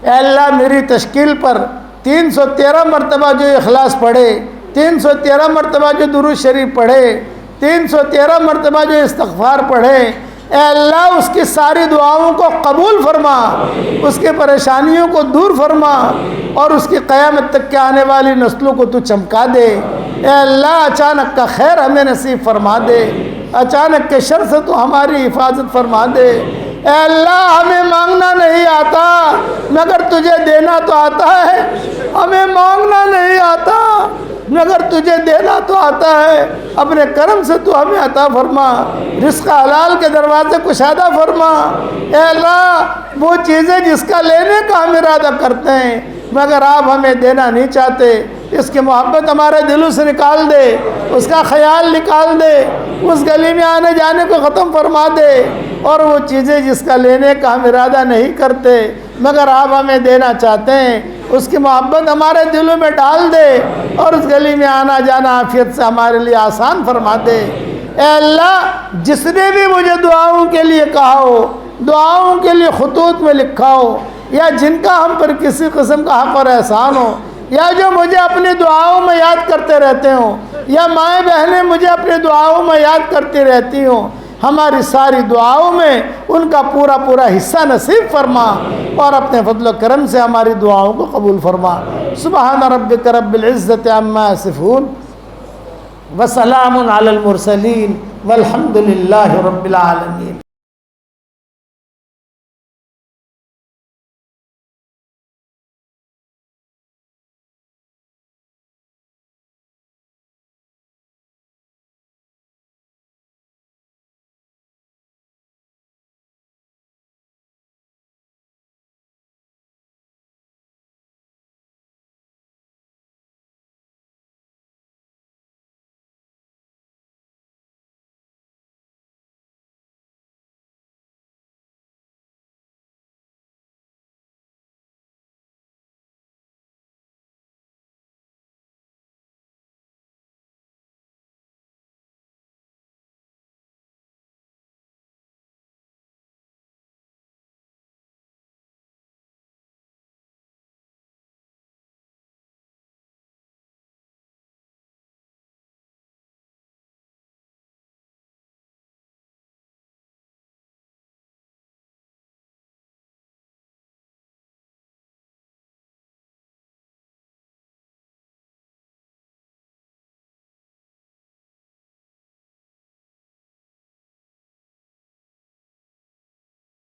اے اللہ میری تشکیل پر 313 مرتبہ جو اخلاص پڑھے، 313 مرتبہ جو درود شریف پڑھے، 313 مرتبہ جو استغفار پڑھے، اے اللہ اس کی ساری دعاؤں کو قبول فرما، اس کے پریشانیوں کو دور فرما اور اس کی قیامت تک کے آنے والی نسلوں کو تو چمکا دے۔ اے اللہ اچانک کا خیر ہمیں نصیب فرما دے، اچانک کے شر سے تو ہماری حفاظت فرما دے۔ اے اللہ ہمیں مانگنا نہیں آتا مگر تجھے دینا تو آتا ہے، ہمیں مانگنا نہیں آتا مگر تجھے دینا تو آتا ہے۔ اپنے کرم سے تو ہمیں عطا فرما، رزق حلال کے دروازے کشادہ فرما۔ اے اللہ وہ چیزیں جس کا لینے کا ہم ارادہ کرتے ہیں مگر آپ ہمیں دینا نہیں چاہتے، اس کی محبت ہمارے دلوں سے نکال دے، اس کا خیال نکال دے، اس گلی میں آنے جانے کو ختم فرما دے، اور وہ چیزیں جس کا لینے کا ہم ارادہ نہیں کرتے مگر آپ ہمیں دینا چاہتے ہیں اس کی محبت ہمارے دلوں میں ڈال دے، اور اس گلی میں آنا جانا عافیت سے ہمارے لیے آسان فرما دے۔ اے اللہ جس نے بھی مجھے دعاؤں کے لیے کہا ہو، دعاؤں کے لیے خطوط میں لکھا ہو، یا جن کا ہم پر کسی قسم کا حق اور احسان ہو، یا جو مجھے اپنی دعاؤں میں یاد کرتے رہتے ہوں، یا مائیں بہنیں مجھے اپنی دعاؤں میں یاد کرتی رہتی ہوں، ہماری ساری دعاؤں میں ان کا پورا پورا حصہ نصیب فرما اور اپنے فضل و کرم سے ہماری دعاؤں کو قبول فرما۔ سبحان ربک رب العزت عما یصفون وسلام علی المرسلین والحمد للہ رب العالمین۔